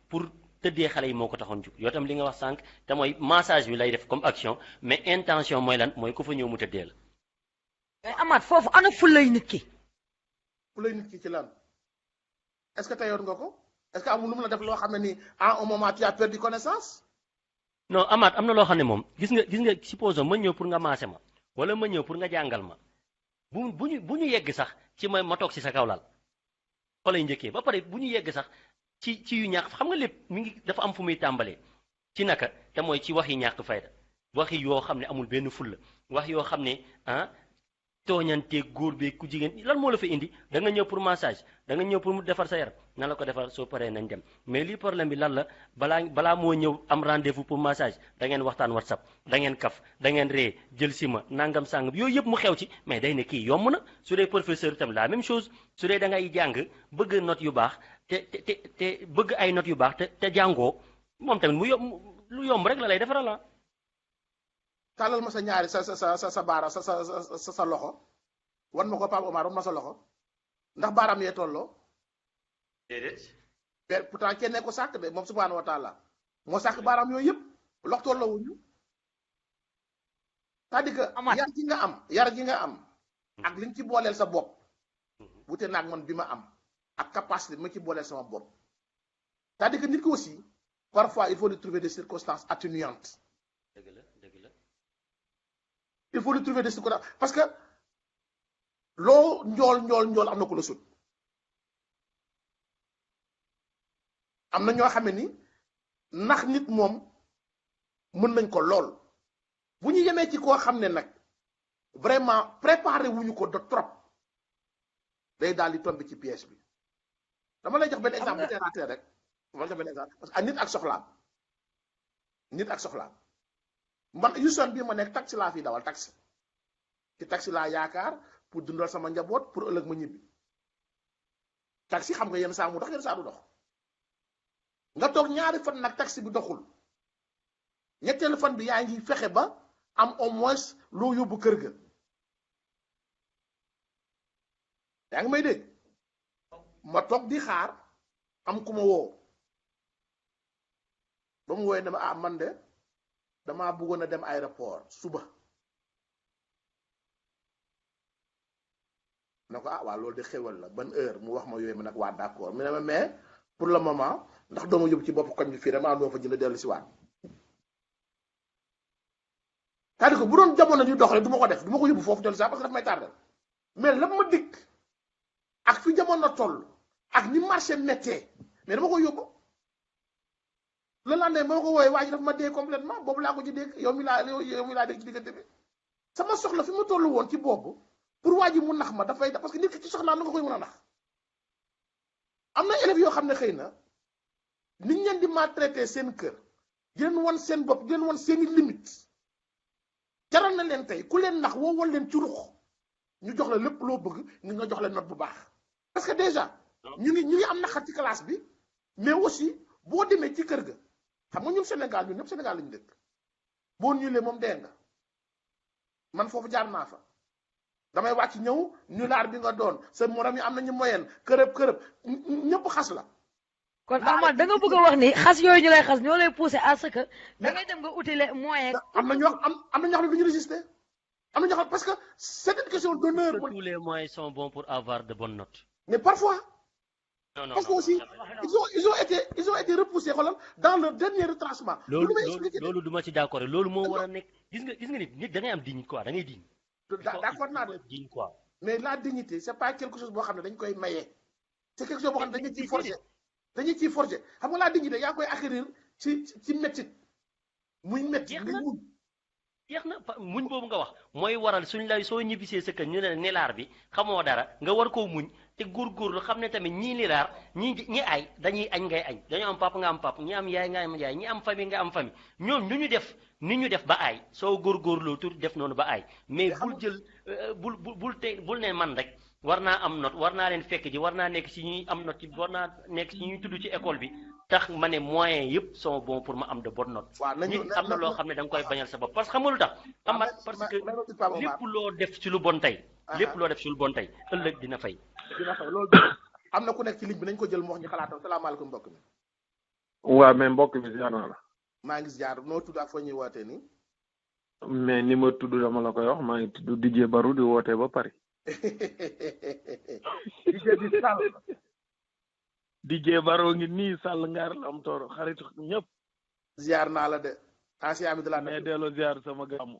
pour. tëddee xale yi moo ko taxoon jug yoo tam li nga wax sànq te mooy massage bi lay def comme action mais intention mooy lan mooy ku fa ñëw mu tëddee la. mais Amath foofu ana fulay nit ki. fulay nit ki ci lan est-ce que teyoon nga ko est-ce que amul lu mu la def loo xam ne nii à un moment tu as perdu connaissance. non Amath am na loo xam ne moom gis nga supposons ma ñëw pour nga maase ma wala ma ñëw pour nga jàngal ma bu ñu yegg sax ci ma toog si sa kaw laal fa lay njëkkee ba pare bu ñu yegg sax. ci yu ñàkk xam nga lépp mi ngi dafa am fu muy tàmbalee ci naka te mooy ci wax yi ñàkk fayda wax yi yoo xam ne amul benn fulla wax yoo xam ne tooñanteeg góor beeg ku jigéen lan moo la fa indi da nga ñëw pour massage da nga ñëw pour mu defar sa yaram na la ko defar soo paree nañ dem mais lii problème bi lan la balaa moo ñëw am rendez-vous pour massage da ngeen waxtaan WhatsApp da ngeen kaf da ngeen ree jël si ma nangam sàngam yooyu yëpp mu xew ci mais day ne kii yomb na su dee professeur itam la même chose su dee da ngay jàng bëgg note yu baax te bëgg ay notes yu baax te jàngoo moom tamit lu yomb rek la lay defaral la. tàllal ma sa ñaari sa baara sa loxo wan ma ko Pape Omar wan ma sa loxo ndax baaraam yee tolloo. déedéet. pourtant kenn ko sàkk de moom subhaanahu wa taala moo sàkk baaraam yooyu yëpp lox tolloo wuñu c'est-à-dire que yar gi nga am ak li nga ci booleel sa bopp wute naag man bi ma am ak capacité bi ma ci booleel sama bopp c'est-à-dire que nit ki aussi parfois il faut lui trouver des circonstances atténuantes. dëgg la. il faut lui trouver des circonstances parce que loo njool am na ko la sut am na ñoo xam ne ni ndax nit moom mën nañ ko lool bu ñu yemee ci koo xam ne nag vraiment préparé wuñu ko de trop day daal di tomber ci piège bi dama lay jox benn exemple terre à terre rek dama lay jox benn exemple parce que nit ak soxlaam man Houston bii ma nekk taxi laa fi dawal taxi ci taxi laa yaakaar pour dundal sama njaboot pour ëllëg ma ñibbi taxi xam nga yenn saa mu dox yenn saa du dox nga toog ñaari fan nag taxi bi doxul ñetteelu fan bi yaa ngi fexe ba am au moins loo yóbbu kër ga yaa ngi may dégg ma toog di xaar am ku ma woo ba mu wooyee ne ma man de damaa bëggoon a dem aéroport suba na ko waa loolu de xéwal la ban heure mu wax ma yooyu ma nag waa d'accord mu ne ma mais pour le moment ndax dooma yóbbu ci bopp koñ bi fii rek maa doo fa jënd dellu si waat c'est-à-dire que bu doon jamono di dox rek du ma ko def du ma ko yóbbu foofu dellu si waat parce que daf may tardé mais la ma dikk ak fi jamono toll ak ni marché méttee mais dama ko yóbbu le lendemain moo ko wooyee waa ji dafa ma dee complètement boobu laa ko ci dégg yow mi laa dégg ci diggante bi sama soxla fi ma toll woon ci boobu pour waa ji mu nax ma dafay parce que nit ki ci soxlaam nga koy mën a nax am na élèves yoo xam ne xëy na niñ leen di maltraité seen kër di leen wan seen bopp di leen wan seeni limite jaral na leen tey ku leen nax woo leen ci rux ñu jox la lépp loo bëgg ni nga jox leen note bu baax parce que déjà ñu ngi am naxar ci classe bi mais aussi boo demee ci kër ga xam nga ñun Sénégal ñun ñëpp Sénégal lañu dëkk boo ñuulee moom dee nga man foofu jaar naa fa damay wàcc ñëw ñu laar bi nga doon sa morom yi am nañu moyenne kërëb ñëpp xas la. kon Amath da nga bëgg a wax ni xas yooyu ñu lay xas ñoo lay poussé à ce que da ngay dem nga utile moyen. am na ñoo xam ne du ñu résister am na ñoo xam parce que c'est une question d'honneur. Tous les moyens sont bons pour avoir de bonnes notes. mais parfois. non parce que aussi ils ont été repoussés xoolal dans leur dernier retranchement. loolu du ma ci d'accord loolu moo war a nekk gis nga nit da ngay am dignité quoi da ngay digne. d'accord naa de digne quoi. mais la dignité c'est pas quelque chose boo xam ne dañ koy maye. c'est quelque chose boo xam ne dañuy ciy forger xam nga la dignité yaa koy acquérir ci métit muy métti nga muñ. jeex na muñ boobu nga wax mooy waral suñ lay soo ñibbisee sa kër ñu ne nilaar bi xamoo dara nga war koo muñ te góorgóorlu xam ne tamit ñii nilaar ñi ay dañuy añ ngay añ dañoo am papa nga am papa ñi am yaay nga am yaay ñi am famille nga am famille ñoom ñu def ni ñu def ba aay soo góorgóorloo tur def noonu ba aay mais bul jël bul ne man rek war naa am note war naa leen fekk ji war naa nekk si ñuy am note war naa nekk si ñuy tudd ci école bi tax ma ne moyens yëpp sont bons pour ma am de bonnes notes. nit am na loo xam ne da nga koy bañal sa bopp parce que xam nga lu tax. parce que lépp loo def ci lu bon tey. lépp loo def ci lu bon tey ëllëg dina fay. loolu am na ku nekk ci ligne bi nañ ko jël mu wax ñu xalaatam salaamaaleykum mbokk mi. waaw mais mbokk mi ziar naa la. maa ngi ziar noo tudd ak foo ñuy wootee nii. mais ni ma tudd dama la koy wax maa ngi tudd Didier Barou di wootee ba Paris. Didier Barou ngi nii Sall ngaar la am tooro xaritu ñëpp. ziar naa la de. ancien ami de la mais delloo ziar sama gàmmu.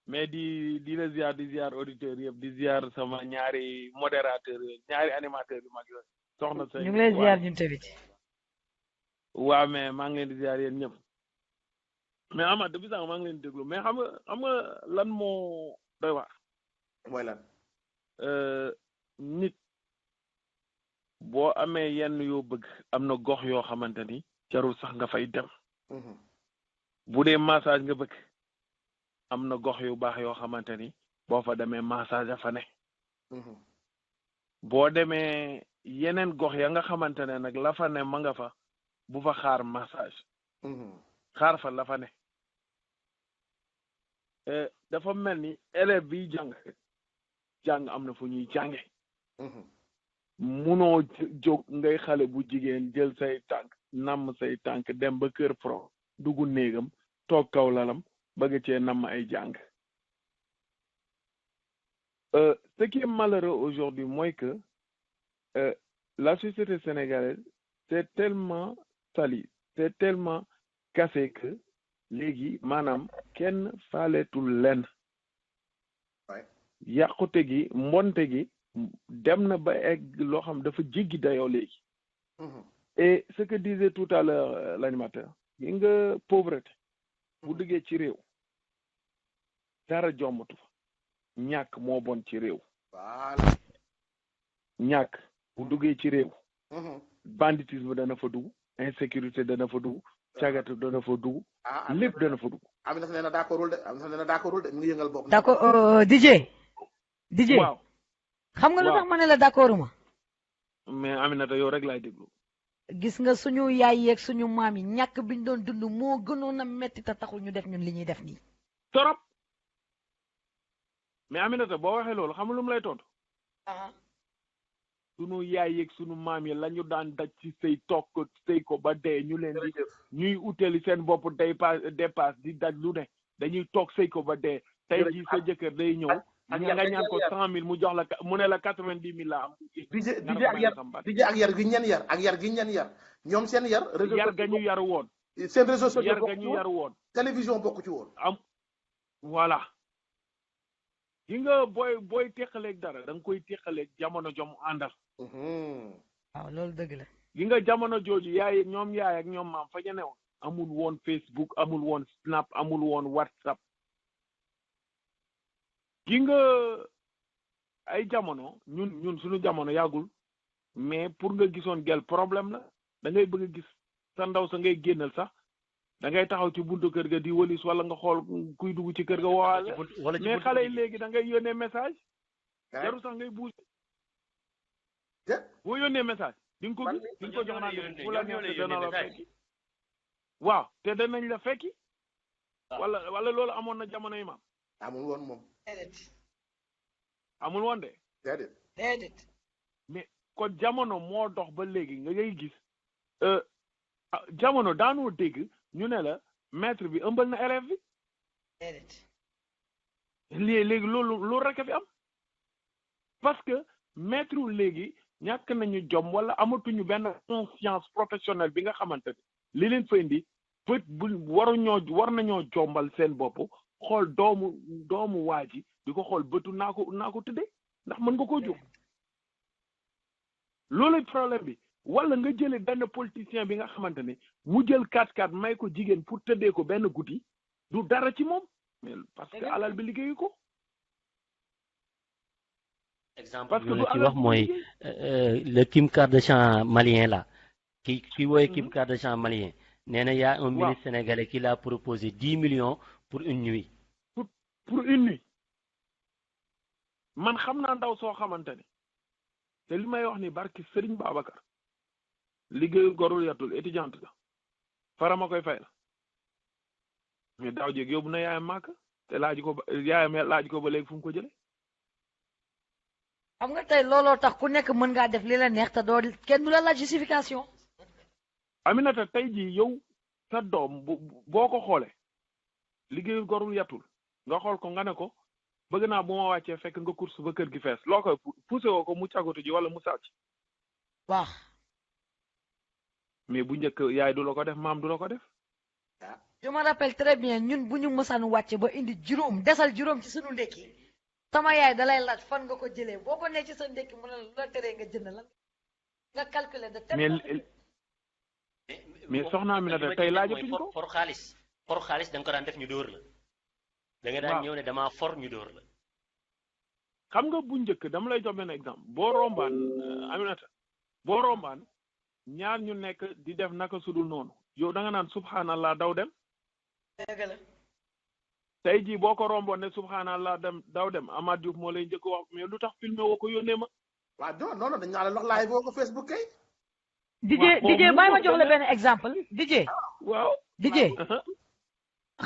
mais di la ziar di ziar auditeurs yëpp di ziar sama ñaari modérateur ñaari animateur yu mag yooyu. soxna Seydou ñu ngi lay ziar ñun tamit. waaw mais maa ngi leen di ziar yéen ñëpp. mais Amath depuis sànq maa ngi leen di déglu mais xam nga lan moo doy waar. mooy lan. nit boo amee yenn yoo bëgg am na gox yoo xamante ni jarul sax nga fay dem. bu dee massage nga bëgg am na gox yu baax yoo xamante ni boo fa demee massage a fa ne. boo demee yeneen gox ya nga xamante ne nag la fa ne ma nga fa bu fa xaar massage. xaar fa la fa ne. dafa mel ni élève biy jàng am na fu ñuy jànge. munoo jóg ngay xale bu jigéen jël say tànk namm say tànk dem ba kër pro dugg néegam toog kaw lalam bëgg cee namm ay jàng. Ce qui est malheureux aujourd'hui mooy que la société sénégalaise c'est tellement sali c'est tellement cassé que léegi maanaam kenn faaleetul lenn. yàqute gi mbonte gi dem na ba egg loo xam dafa jéggi dayoo léegi. et ce que disait tout à l'heure l'animateur yi nga pauvreté bu duggee ci réew dara jommatu fa ñàkk moo bon ci réew. ñàkk bu duggee ci réew. banditisme dana fa dugg insécurité dana fa dugg cagatu dana fa dugg lépp dana fa dugg. am na fa nee na d'accordul de mu ngi yëngal bopp. d'accord DJ waaw xam nga lu tax ma ne la d'accord ma. mais Aminata yow rek laay déglu. gis nga suñu yaay yeeg suñu maam yi ñàkk biñ doon dund moo gënoon a metti te taxul ñu def ñun li ñuy def nii. torop mais Aminata boo waxee loolu xam nga lu mu lay tontu. sunu yaay yeeg sunu maam yi la ñu daan daj ci sëy toog ko sëy ko ba dee ñu leen di ñuy utali seen bopp dépasse di daj lu ne dañuy toog sëy ko ba dee tey jii sa jëkkër day ñëw. nga ñaan ko 100 000 mu jox la mu ne la 90 000 la am. DJ ak yar gi ñeen yar ñoom seen yar. yar ga ñu yar woon. seen réseaux sociaux yar ga ñu yar woon. télévision bokku ci woon. am voilà. yi nga booy teqaleeg dara da nga koy teqaleeg jamono jom àndal. waaw loolu dëgg la. gi nga jamono jooju yaay ak ñoom maam fa ñu newoon amul woon Facebook amul woon Snap amul woon WhatsApp gi nga ay jamono ñun suñu jamono yàggul mais pour nga gisoon gel problème la da ngay bëgg a gis sa ndaw sa ngay génnal sax da ngay taxaw ci buntu kër ga di wëlis wala nga xool kuy dugg ci kër ga woowaale mais xale yi léegi da ngay yónnee message jarul sax ngay buuse boo yónnee message di nga ko gis di nga ko jox naan fu la neex dana la fekki waaw te danañ la fekki wala loolu amoon na jamono yi maam amul woon moom amul woon de déedéet mais kon jamono moo dox ba léegi nga ngay gis jamono daanoo dégg ñu ne la maître bi ëmbal na élève bi léegi loolu rek a fi am parce que maître léegi ñàkk nañu jom wala amatuñu benn conscience professionnelle bi nga xamante ne li leen fa indi bët bu war nañoo jombal seen bopp xool doomu waa ji di ko xool bëtu naa ko tëddee ndax mën nga koo jóg loolu problème bi wala nga jëlee benn politicien bi nga xamante ne mu jël 4x4 may ko jigéen pour tëddee ko benn guddi du dara ci moom mais parce que alal bi liggéeyu ko. exemple bi la ci wax mooy le Kim Kardashian malien là ki wooye Kim Kardashian malien nee na y a un ministre sénégalais qui l'a proposé 10 millions pour une nuit. pour une nuit man xam naa ndaw soo xamante ne te li may wax ni barki Serigne Babacar liggéeyul gorul yattul étudiante la farama koy fay la mais daaw jéeg yóbbu na yaayam màkk te laaj ko ba léegi fu mu ko jële xam nga tey looloo tax ku nekk mën ngaa def li la neex te doo kenn du la laaj justification. Aminata tey jii yow sa doom boo ko xoolee liggéeyul gorul yattul nga xool ko nga ne ko bëgg naa bu ma wàccee fekk nga course ba kër gi fees loo koy poussé woo ko mu càggatu ji wala mu sàcc. waaw. mais bu njëkk yaay du la ko def maam du la ko def. je me rappelle très bien ñun bu ñu mësaan wàcce ba indi juróom desal juróom ci sunu ndekki sama yaay dalay laaj fan nga ko jëlee boo ko nee ci sa ndekki mu ne la teree nga jënd lan nga calculer de tel. mais soxna Aminata tey laajatuñ ko for xaalis da nga ko daan def ñu dóor la. da nga daan ñëw ne damaa for ñu dóor la. xam nga bu njëkk dama lay jox benn exemple boo rombaan Aminata boo rombaan ñaar ñu nekk di def naka sudul noonu yow da nga naan subhanallah daw dem. dëgg la. tey jii boo ko romboon ne subhanallah daw dem Amath Diouf moo lay njëkk wax mais lu tax filmé woo ko yónnee ma. waaw non dañ naa la wax live boo ko Facebook kay. DJ bàyyi ma jox la benn exemple DJ. waaw DJ.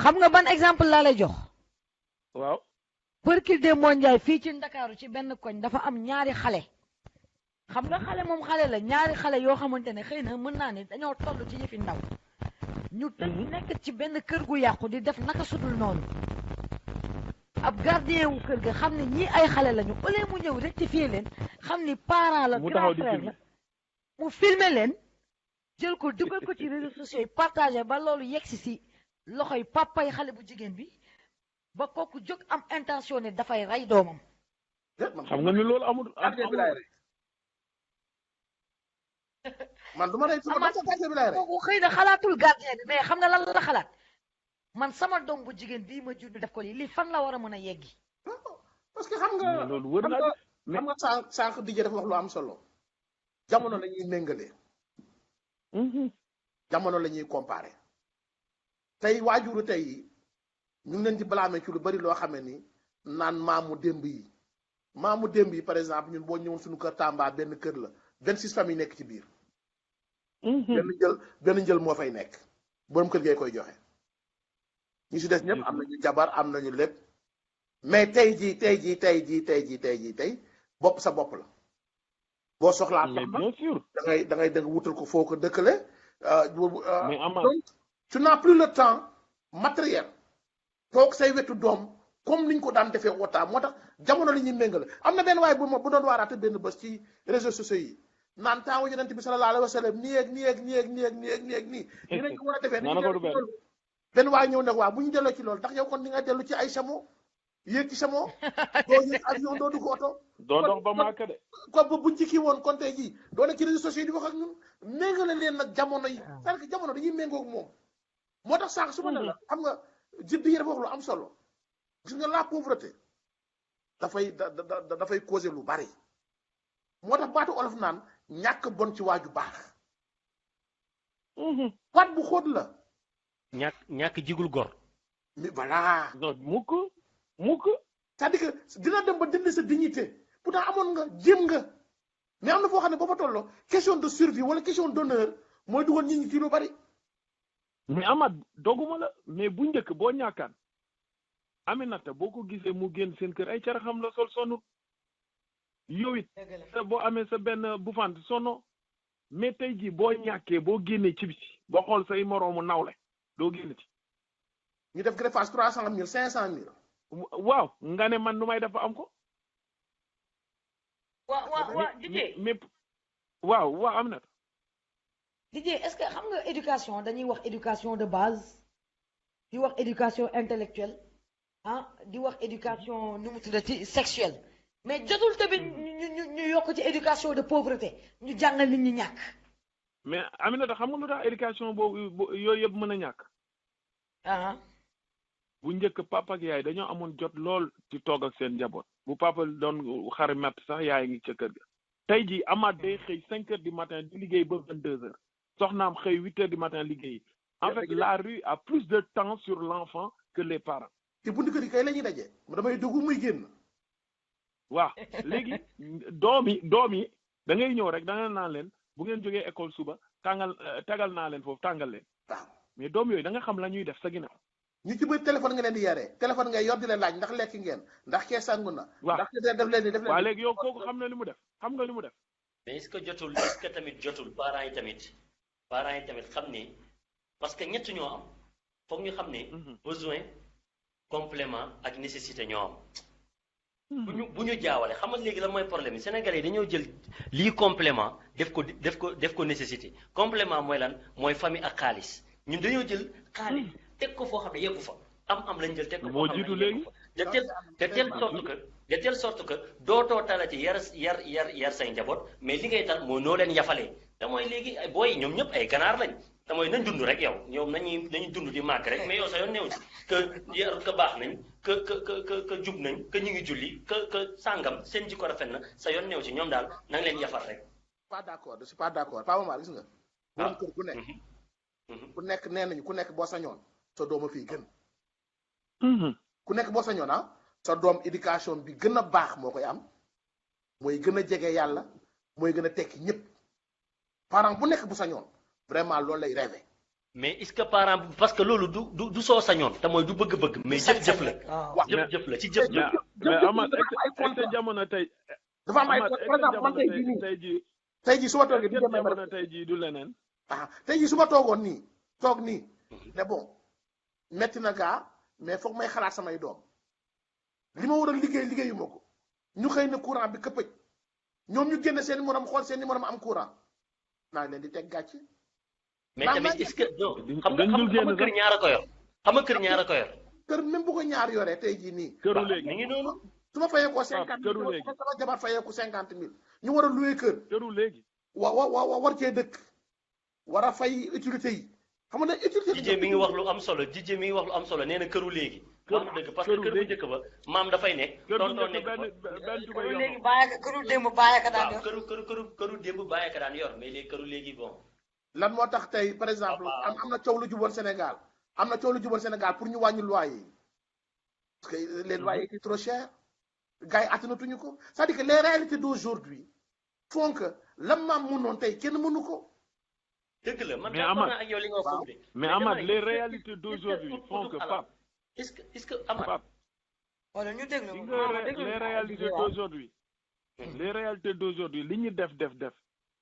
xam nga ban exemple laa lay jox. waaw. Barki de Mondiaye fii ci Ndakaaru ci benn koñ dafa am ñaari xale. xam nga xale moom xale la ñaari xale yoo xamante ne xëy na mën naa ne dañoo toll ci yëfi ndaw. ñu nekk ci benn kër gu yàqu di def naka sudul noonu. ab gardien wu kër ga xam ne ñii ay xale lañu au lieu mu ñëw rectifier leen xam ni parent la grand frère la mu filmer leen jël ko dugal ko ci réseaux sociaux yi partagé ba loolu yegsi si loxoy papa yi xale bu jigéen bi ba kooku jóg am intention ne dafay rey doomam. xam nga ni loolu amul man du ma rey sama gardien bi lay rey kooku xëy na xalaatul gardien bi mais xam nga lan la xalaat man sama doom bu jigéen bii ma jur def ko lii fan la war a mën a yeggi. parce que xam nga loolu wër naa xam nga sànq DJ dafa wax lu am solo jamono la ñuy méngale. jamono la ñuy comparé. tey waajuru tey ñu ngi leen di blâmer ci lu bari loo xamee ni naan maamu démb yi par exemple ñun boo ñëwoon suñu kër Tamba benn kër la 26 familles nekk ci biir. benn njël moo fay nekk borom kër gee koy joxe. ñi si des ñëpp am nañu jabar am nañu lépp mais tey jii bopp sa bopp la. boo soxlaa soxna da ngay wutal ko foo ko dëkkale. donc tu n'as plus le temps matériel. toog say wetu doom comme niñ ko daan defee wotaa moo tax jamono li ñuy méngale am na benn waaye bu doon waaraate benn bés ci réseaux sociaux yi naan taawu yonent bi sallallahu alayhi wa sallam nii nañ ko war a defee benn waay ñëw ne waa bu ñu delloo ci loolu ndax yow kon di nga dellu ci ay samo yéeg ci samo doo yéeg avion doo dugg oto. doo dox ba Màkka de. kon ba buñ ci kii woon kon tey jii doo nekk ci réseaux sociaux di wax ak ñun méngale leen nag jamono yi. c'est-à-dire que jamono dañuy méngoo ak moom. moo tax sànq su ma ne la xam nga jiddi yi dafa wax lu am solo gis nga la pauvreté dafay causer lu bari moo tax baatu olof naan ñàkk bon ci waaju baax. waat bu xóot la. ñàkk jigul gor. mais voilà. non mukk. c'est-à-dire que dina dem ba dindi sa dignité pourtant amoon nga jéem nga mais am na foo xam ne boo fa tolloo question de survie wala question d'honneur mooy dugal nit ñi ci lu bari. mais Amath doguma la mais bu njëkk boo ñàkkaan Aminata boo ko gisee mu génn seen kër ay cara xam la sol sonut yow it boo amee sa benn bufante sonno mais tey jii boo ñàkkee boo génnee ci biti boo xool say moroomu nawle doo génn ci. ñu def greffage 300 000 500 000. waaw nga ne man nu may dafa am ko. waaw DJ mais waaw Aminata. DJ est-ce que xam nga éducation dañuy wax éducation de base di wax éducation intellectuelle di wax éducation nu mu tuddati sexuelle mais jotul tamit ñu yokk ci éducation de pauvreté ñu jàngal nit ñi ñàkk. mais Aminata xam nga lu tax éducation boobu yooyu yëpp mën a ñàkk. bu njëkk papa ak yaay dañoo amoon jot lool ci toog ak seen njaboot bu papa doon xari matt sax yaay ngi ca kër ga. tey jii Amath day xëy 5 heures du matin di liggéey ba 22 heures soxnaam xëy 8 heures du matin liggéey en fait la rue a plus de temps sur l'enfant que les parents. ci buntu kër yi kay la ñuy daje damay dugg muy génn. waaw léegi doom yi da ngay ñëw rek da nga naan leen bu ngeen jógee école suba tagal naa leen foofu tàngal leen. waaw mais doom yooyu da nga xam la ñuy def sa ginnaaw. ñu ci bëri téléphone nga leen di yaree téléphone ngay yor di leen laaj ndax lekk ngeen ndax kee sangu na. waaw ndax def leen ni def leen. waaw léegi yow kooku xam na li mu def xam nga li mu def. mais est-ce que tamit jotul parents yi tamit xam ne parce que ñett ñoo am foog ñu xam ne. besoin complément ak nécessité ñoo am. bu ñu jaawale xam nga léegi la mooy problème yi Sénégalais yi dañoo jël lii complément def ko nécessité complément mooy lan mooy famille ak xaalis ñun dañoo jël xaalis teg ko foo xam ne yeggu fa am lañ jël teg ko foo xam ne yeggu fa de telle sorte que dootoo talati yar say njaboot mais li ngay tal mooy noo leen yafalee te mooy léegi booy ñoom ñëpp ay ganaar lañ te mooy nañ dund rek yow ñoom nañuy dund di màgg rek mais yow sa yoon néew ci que baax nañ que jub nañ que ñu ngi julli que sàngam seen jikko rafet na sa yoon néew ci ñoom daal na nga leen yafal rek. pas d'accord je suis pas d'accord Paa Momar gis nga. borom kër ku nekk. ku nekk nee nañu ku nekk boo sañoon sa doom a fii gën. ku nekk boo sañoon sa doom éducation bi gën a baax moo koy am mooy gën a jege yàlla mooy gën a tekki ñëpp parent bu nekk bu sañoon vraiment loolu lay rêvé. mais est-ce que parent parce que loolu du soo sañoon te mooy du bëgg-bëgg. mais jëf-jëf la. waaw jëf-jëf la ci jëf-jëf. mais Amath est-ce jamono tey. dafa am ay par exemple man tey jii su ma toogee est-ce que jamono tey jii du leneen. tey jii su ma toogoon nii toog nii. ne bon metti na gaa mais foog may xalaat samay doom. li ma war a liggéeyu ma ko ñu xëy na courant bi këppëj ñoom ñu génn seen morom xool seen morom am courant naa leen di teg gàcce. mais tamit est-ce que non xam nga kër ñaar a ko yor. xam nga kër ñaar a ko yor. kër même bu ko ñaar yoree tey jii nii. këru léegi mi ngi noonu. su ma fayee ko 50 000 sama jabar fayee ko 50 000 ñu war a loué kër. këru léegi. war cee dëkk war a fay utilité yi xam nga utilité. DJ mi ngi wax lu am solo DJ mi ngi wax lu am solo nee na këru léegi. wax na dëgg parce que kër bu njëkk ba maam dafay nekk. tonton nekk këru léegi këru démb bàyyi ka daan yor. këru démb bàyyi ka daan yor mais léegi këru léegi bon. lan moo tax tey par exemple am na coow lu juboon Sénégal pour ñu wàññi loyer yi parce que les loyers étaient trop chers gars yi attanatuñu ko c'est-à-dire que les réalités d'aujourd'hui font que la maam mënoon tey kenn mënu ko. dëgg la man ak yow li nga wax de. mais Amath les réalités d'aujourd'hui font que Pape. est-ce que Amath. wala ñu déglu les réalités d'aujourd'hui. les réalités d'aujourd'hui li ñu def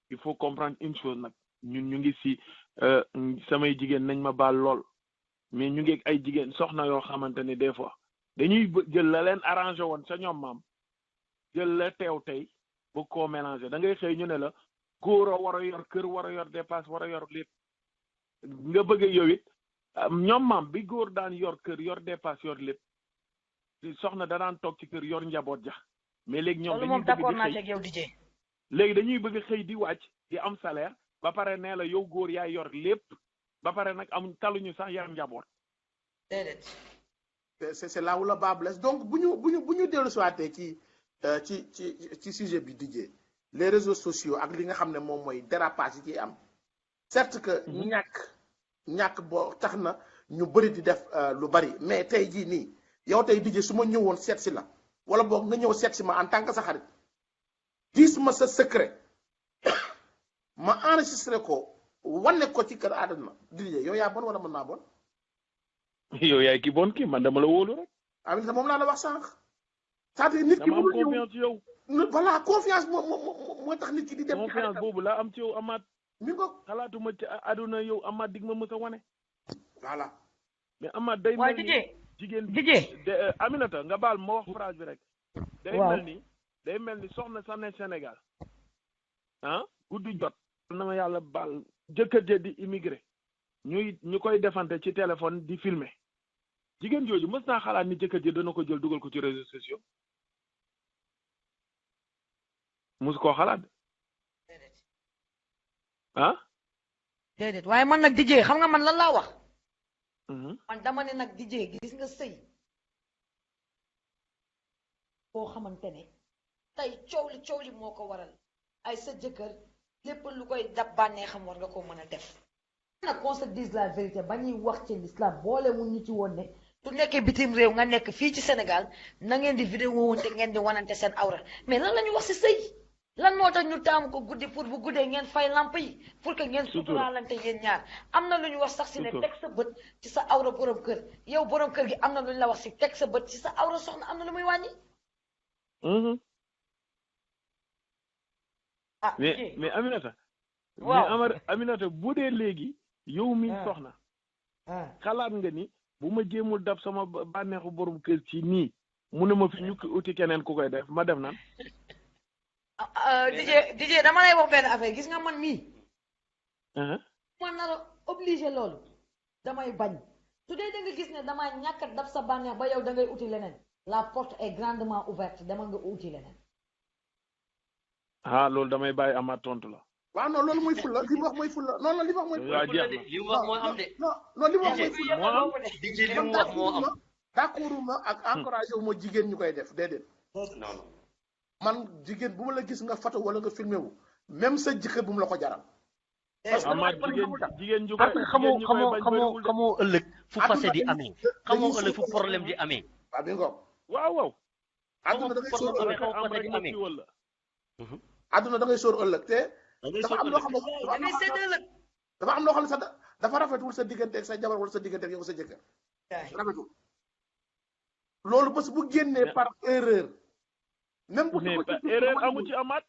il faut comprendre une chose nag ñun ñu ngi si samay jigéen nañ ma baal lool mais ñu ngi ay jigéen soxna yoo xamante ne des fois dañuy jël la leen arrangé woon sa ñoom maam jël la teew tey ba koo mélanger da ngay xëy ñu ne la góor a war a yor kër war a yor dépasse war a yor lépp nga bëgg yow it ñoom maam bi góor daan yor kër yor dépasse yor lépp soxna da daan toog ci kër yor njaboot ja mais léegi ñoom loolu moom d'accord naa ci ak yow DJ. léegi dañuy bëgg xëy di wàcc di am salaire ba pare nee la yow góor yaay yor lépp ba pare nag amuñ taluñu sax yar njaboot. déedéet. c'est là où le bât blesse donc bu ñu dellu siwaatee ci sujet bi DJ les réseaux sociaux ak li nga xam ne moom mooy dérapage yi ciy am certes que ñàkk boo tax na ñu bëri di def lu bari mais tey jii nii yow tey DJ su ma ñëwoon seet si la wala boog nga ñëw seet si ma en tant que sa xarit gis ma sa secret ma enregistré ko wane ko ci kër àdduna DJ yow yaa bon wala mën naa bon. yow yaay ki bon ki man dama la wóolu rek. Aminata moom laa la wax sànq. c'est-à-dire nit ki dama am confiance ci yow. voilà confiance moo tax nit ki di dem. confiance boobu laa am ci yow Amath. mi ko xalaatuma ci àdduna yow Amath dig ma mës a wane. voilà. mais Amath day mel ni jigéen Aminata nga baal ma wax phrase bi rek. day mel ni soxna sa ne Sénégal ah guddi jot na ma yàlla baal jëkkër ja di immigré ñu koy defante ci téléphone di filmer jigéen jooju mës naa xalaat ni jëkkër ja dana ko jël dugal ko ci réseaux sociaux mës koo xalaat ah déedéet waaye man nag DJ xam nga man lan laa wax man dama ne nag DJ gis nga sëy boo xamante ne tey coow li moo ko waral ay sa jëkkër lépp lu koy dab bànnee xam war nga ko mën a def nag qu'on se dise la vérité ba ñuy wax ci l'islam boole mu ñu ci woon ne su nekkee bitim réew nga nekk fii ci Sénégal na ngeen di vidéo wante ngeen di wanante seen awra mais lan la ñu wax si sëy lan moo tax ñu taamu ko guddi pour bu guddee ngeen fay lamp yi pour que ngeen suturaalante yéen ñaar am na lu ñu wax sax si ne teg sa bët ci sa awra borom kër yow borom kër gi am na lu ñu la wax si teg sa bët ci sa awra soxna am na lu muy wàññi mais Aminata waaw mais Aminata bu dee léegi yow mi soxna xalaat nga ni bu ma jéemul dab sama bànneexu borom kër ci nii mu ne ma fi ñu ko uti keneen ku koy def ma def nan DJ dama lay wax benn affaire gis nga man mii man nar a obligé loolu damay bañ su dee da nga gis ne damaa ñàkk dab sa bànneex ba yow da ngay uti leneen la porte est grandement ouverte demal nga uti leneen loolu damay bàyyi Amath tontu la waaw non loolu mooy fulla li mu wax mooy fulla non li mu wax mooy fulla li mu wax moo am de non li mu wax mooy fulla DJ li mu wax moo am d'accord ma ak encouragé wu ma jigéen ñu koy def déedéet non man jigéen bu ma la gis nga photo wala nga filmé wu même sa jëkkër bu mu la ko jaral parce que jigéen ju koy parce que xamoo ëllëg fu fase di amee xamoo ëllëg fu problème di amee waaw bi nga waaw àdduna da ngay sóor ëllëg àdduna da ngay sóor ëllëg te dafa am loo xam ne dafa am loo xam ne sax dafa rafetul sa digganteeg sa jabar wala sa digganteeg yow sa jëkkër rafetul loolu bés bu génnee par erreur même bu erreur amu ci Amath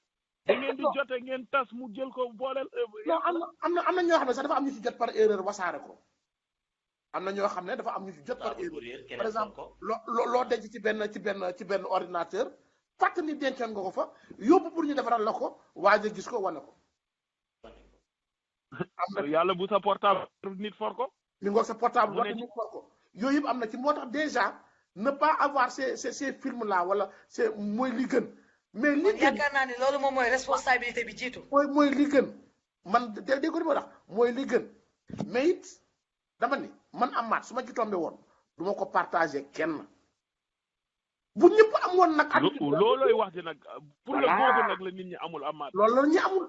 da ngeen di jote ngeen tas mu jël ko booleel non am na ñoo xam ne sax dafa am ñu ci jot par erreur wasaare ko am na ñoo xam ne dafa am ñu ci jot par erreur par exemple loo denc ci benn ordinateur fàtt ni dencoon nga ko fa yóbbu pour ñu defaral la ko waaye gis ko wane ko am na yàlla bu sa portable nit for ko mi ngoog sa portable wala nit for ko yooyu yëpp am na ci moo tax déjà ne pas avoir ces films là wala c'est mooy li gën mais li gën yaakaar naa ne loolu moom mooy responsabilité bi jiitu mooy li gën man dégg ko li ma wax mooy li gën mais it dama ni man Amath su ma ci tombé woon du ma ko partagé kenn bu ñëpp am woon nag loolooy wax ji nag pour le boobu nag la nit ñi amul Amath loolu la ñi amul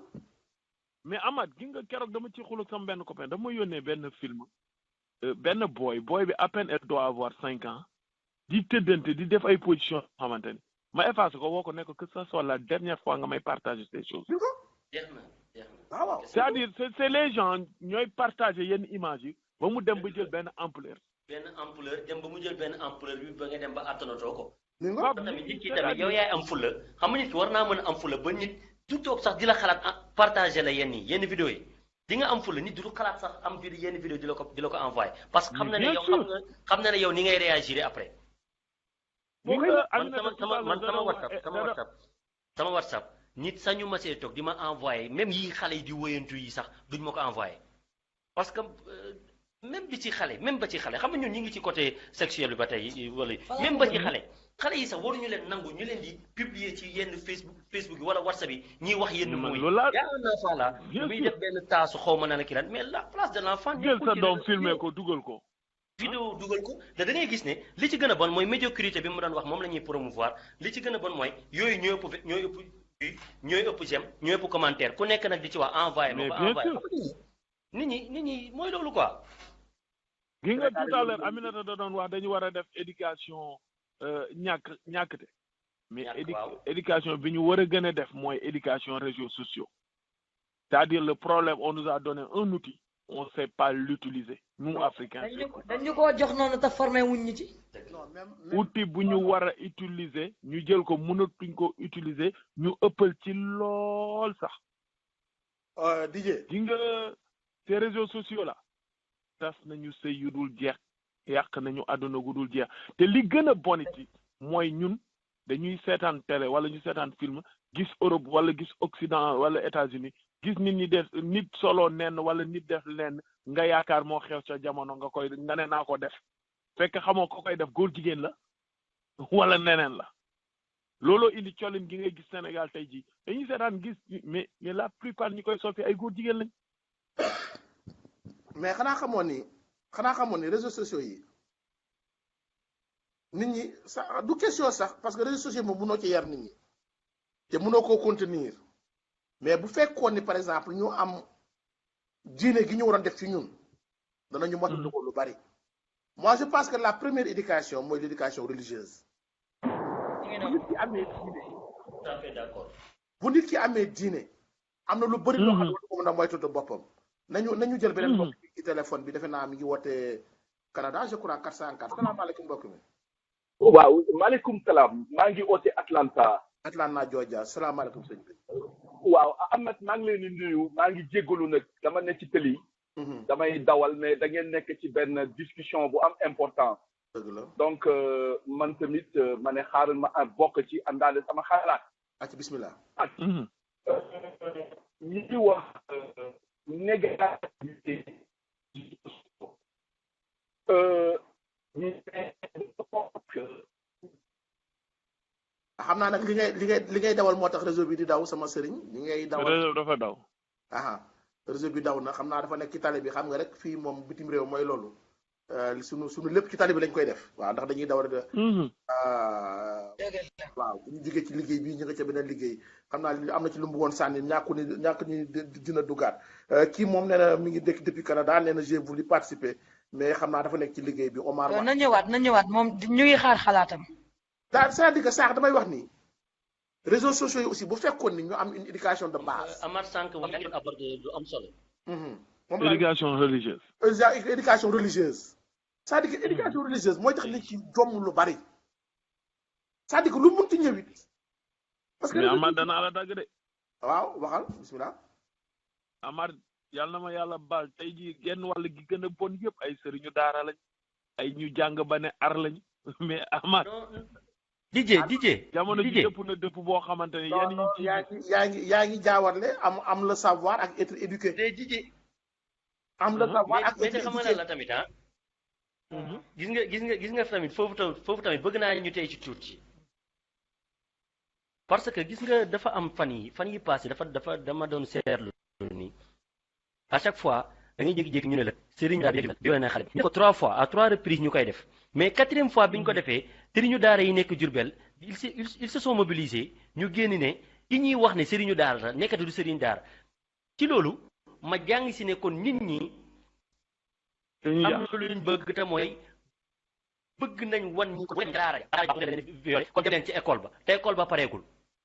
mais Amath gi nga keroog dama ci xulul sama benn copain dama yónnee benn film benn boy bi à peine elle doit avoir 5 ans di tëddante di def ay position xamante ni ma effacé ko woo ko ne ko que ça soit la dernière fois nga may partager ces choses waaw c'est-à-dire c'est les gens ñooy partager yenn images yi ba mu dem ba jël benn ampleur dem ba mu jël benn ampleur bi ba nga dem ba àttanatoo ko waaw tamit nit ki tamit yow yaay am fulla xam nga nit ki war naa mën a am fulla ba nit du toog sax di la xalaat partager la yenn vidéo yi di nga am fulla nit du xalaat sax am yenn vidéo di la ko envoyé parce que xam na ne yow xam na ne yow ni ngay réagir après sama WhatsApp nit sañu ma see toog di ma envoyé même yi xale yi di wëyantu yi sax duñ ma ko envoyé parce que même bi ci xale même ba ci xale xam nga ñun ñu ngi ci côté sexuel bi ba tey wala même ba ci xale yi sax waruñu leen nangu ñu leen di publier ci yenn Facebook yi wala WhatsApp yi ñuy wax yenn mooy yaa un enfant là muy def benn taasu xaw ma naan ki lan mais la place de l'enfant jël sa doom filmer ko dugal ko vidéo dugal ko te da ngay gis ne li ci gën a bon mooy médiocrité bi mu doon wax moom la ñuy promouvoir li ci gën a bon mooy yooyu ñooy ëpp j'aime ñooy ëpp commentaire ku nekk nag di ci wax envoyé ma ko envoyé nit ñi mooy loolu quoi. gi nga tout à l'heure Aminata da doon wax dañu war a def éducation ñàkkte mais éducation bi ñu war a gën a def mooy éducation réseaux sociaux c'est-à-dire le problème on nous a donné un outil on sait pas l'utiliser nous africains dañu ko jox noonu te formé wuñ ñi ci outil bu ñu war a utiliser ñu jël ko mënatuñ ko utiliser ñu ëppal ci lool sax DJ gi nga ces réseaux sociaux là tas nañu sëy yu dul jeex yàq nañu àdduna gu dul jeex te li gën a bon ci mooy ñun dañuy seetaan télé wala ñu seetaan film gis Europe wala gis Occident wala États-Unis gis nit ñi def nit solo nenn wala nit def lenn nga yaakaar moo xew ca jamono nga ne naa ko def fekk xamoo ko koy def góor jigéen la wala neneen la looloo indi colin gi ngay gis Sénégal tey jii dañuy seetaan gis mais la plupart ñi koy soppi ay góor jigéen lañ. mais xanaa xamoon ni réseaux sociaux yi nit ñi sax du question sax parce que réseaux sociaux moom mënoo ci yar nit ñi te mënoo koo contenir mais bu fekkoon ni par exemple ñu am diine gi ñu waroon def ci ñun danañu moytu ko lu bari. moi je pense que la première éducation mooy l'éducation religieuse. bu nit ki amee diine. tout à fait d'accord. bu nit ki amee diine am na lu bari loo xam ne ko mën a moytu boppam. nañu jël beneen mbokk bi ci téléphone bi defe naa mi ngi woote Canada je crois 404 salaamaaleykum mbokk mi. waaw maaleykum salaam maa ngi woote Atlanta Georgia salaamaaleykum sëñ bi. waaw Ahmed maa ngi leen di nuyu maa ngi jéggalu nag dama nekk ci tëli. damay dawal mais da ngeen nekk ci benn discussion bu am important. dëgg la donc man tamit ma ne xaaral ma bokk ci àndaale sama xalaat. ci bismillah. ñi di wax négativité xam naa nag li ngay dawal moo tax réseau bi di daw sama sëriñ li ngay dawal réseau dafa daw réseau bi daw na xam naa dafa nekk ci tali bi xam nga rek fii moom bitim réew mooy loolu sunu lépp ci tali bi lañ koy def waaw ndax dañuy daw rek waaw bu ñu jógee ci liggéey bii ñu nga ca beneen liggéey xam naa am na ci lu mu bëggoon sànni ñàkk ni dina dugaat kii moom nee na mi ngi dëkk depuis Canada nee na j'ai voulu participer mais xam naa dafa nekk ci liggéey bi Omar na ñëwaat moom ñu ngi xaar xalaatam daal c'est-à-dire que saax damay wax ni réseaux sociaux yi aussi bu fekkoon ni ñu am une éducation de base. Amar sànq wax nga abordé du am solo. moom éducation religieuse. éducation religieuse. c'est-à-dire que éducation religieuse mooy tax nit ci jomm lu bari. c'est-à-dire que lu munti ñëwit. parce que mais Amar danaa la dagg de. waaw waxal bismillah. Amar yàlla na ma yàlla baal tey jii genn wàll gi gën a bon yëpp ay sëriñu daara lañ. ay ñu jàng ba ne ar lañ mais Amar. DJ jamono ji dëpp na dëpp boo xamante ne yenn yi yaa ngi jaawarle am le savoir ak être éduqué. DJ am le savoir ak être éduqué mais la tamit gis nga tamit foofu tamit bëgg naa ñu tey ci tuuti parce que gis nga dafa am fan yi passé dama doon seetlu nii à chaque fois da ngay jékki-jékki ñu ne la sëriñ daara la violé na xale bi ñu ko 3 fois à 3 reprises ñu koy def mais 4e fois bi ñu ko defee sëriñu daara yi nekk Jurbel ils se sont mobilisés ñu génn ne ki ñuy wax ne sëriñu daara la nekkati du sëriñ daara ci loolu ma jàng si ne kon nit ñi am na lu ñu bëgg te mooy bëgg nañ wan ñu ko daara kon dem leen ci école ba te école ba pareegul.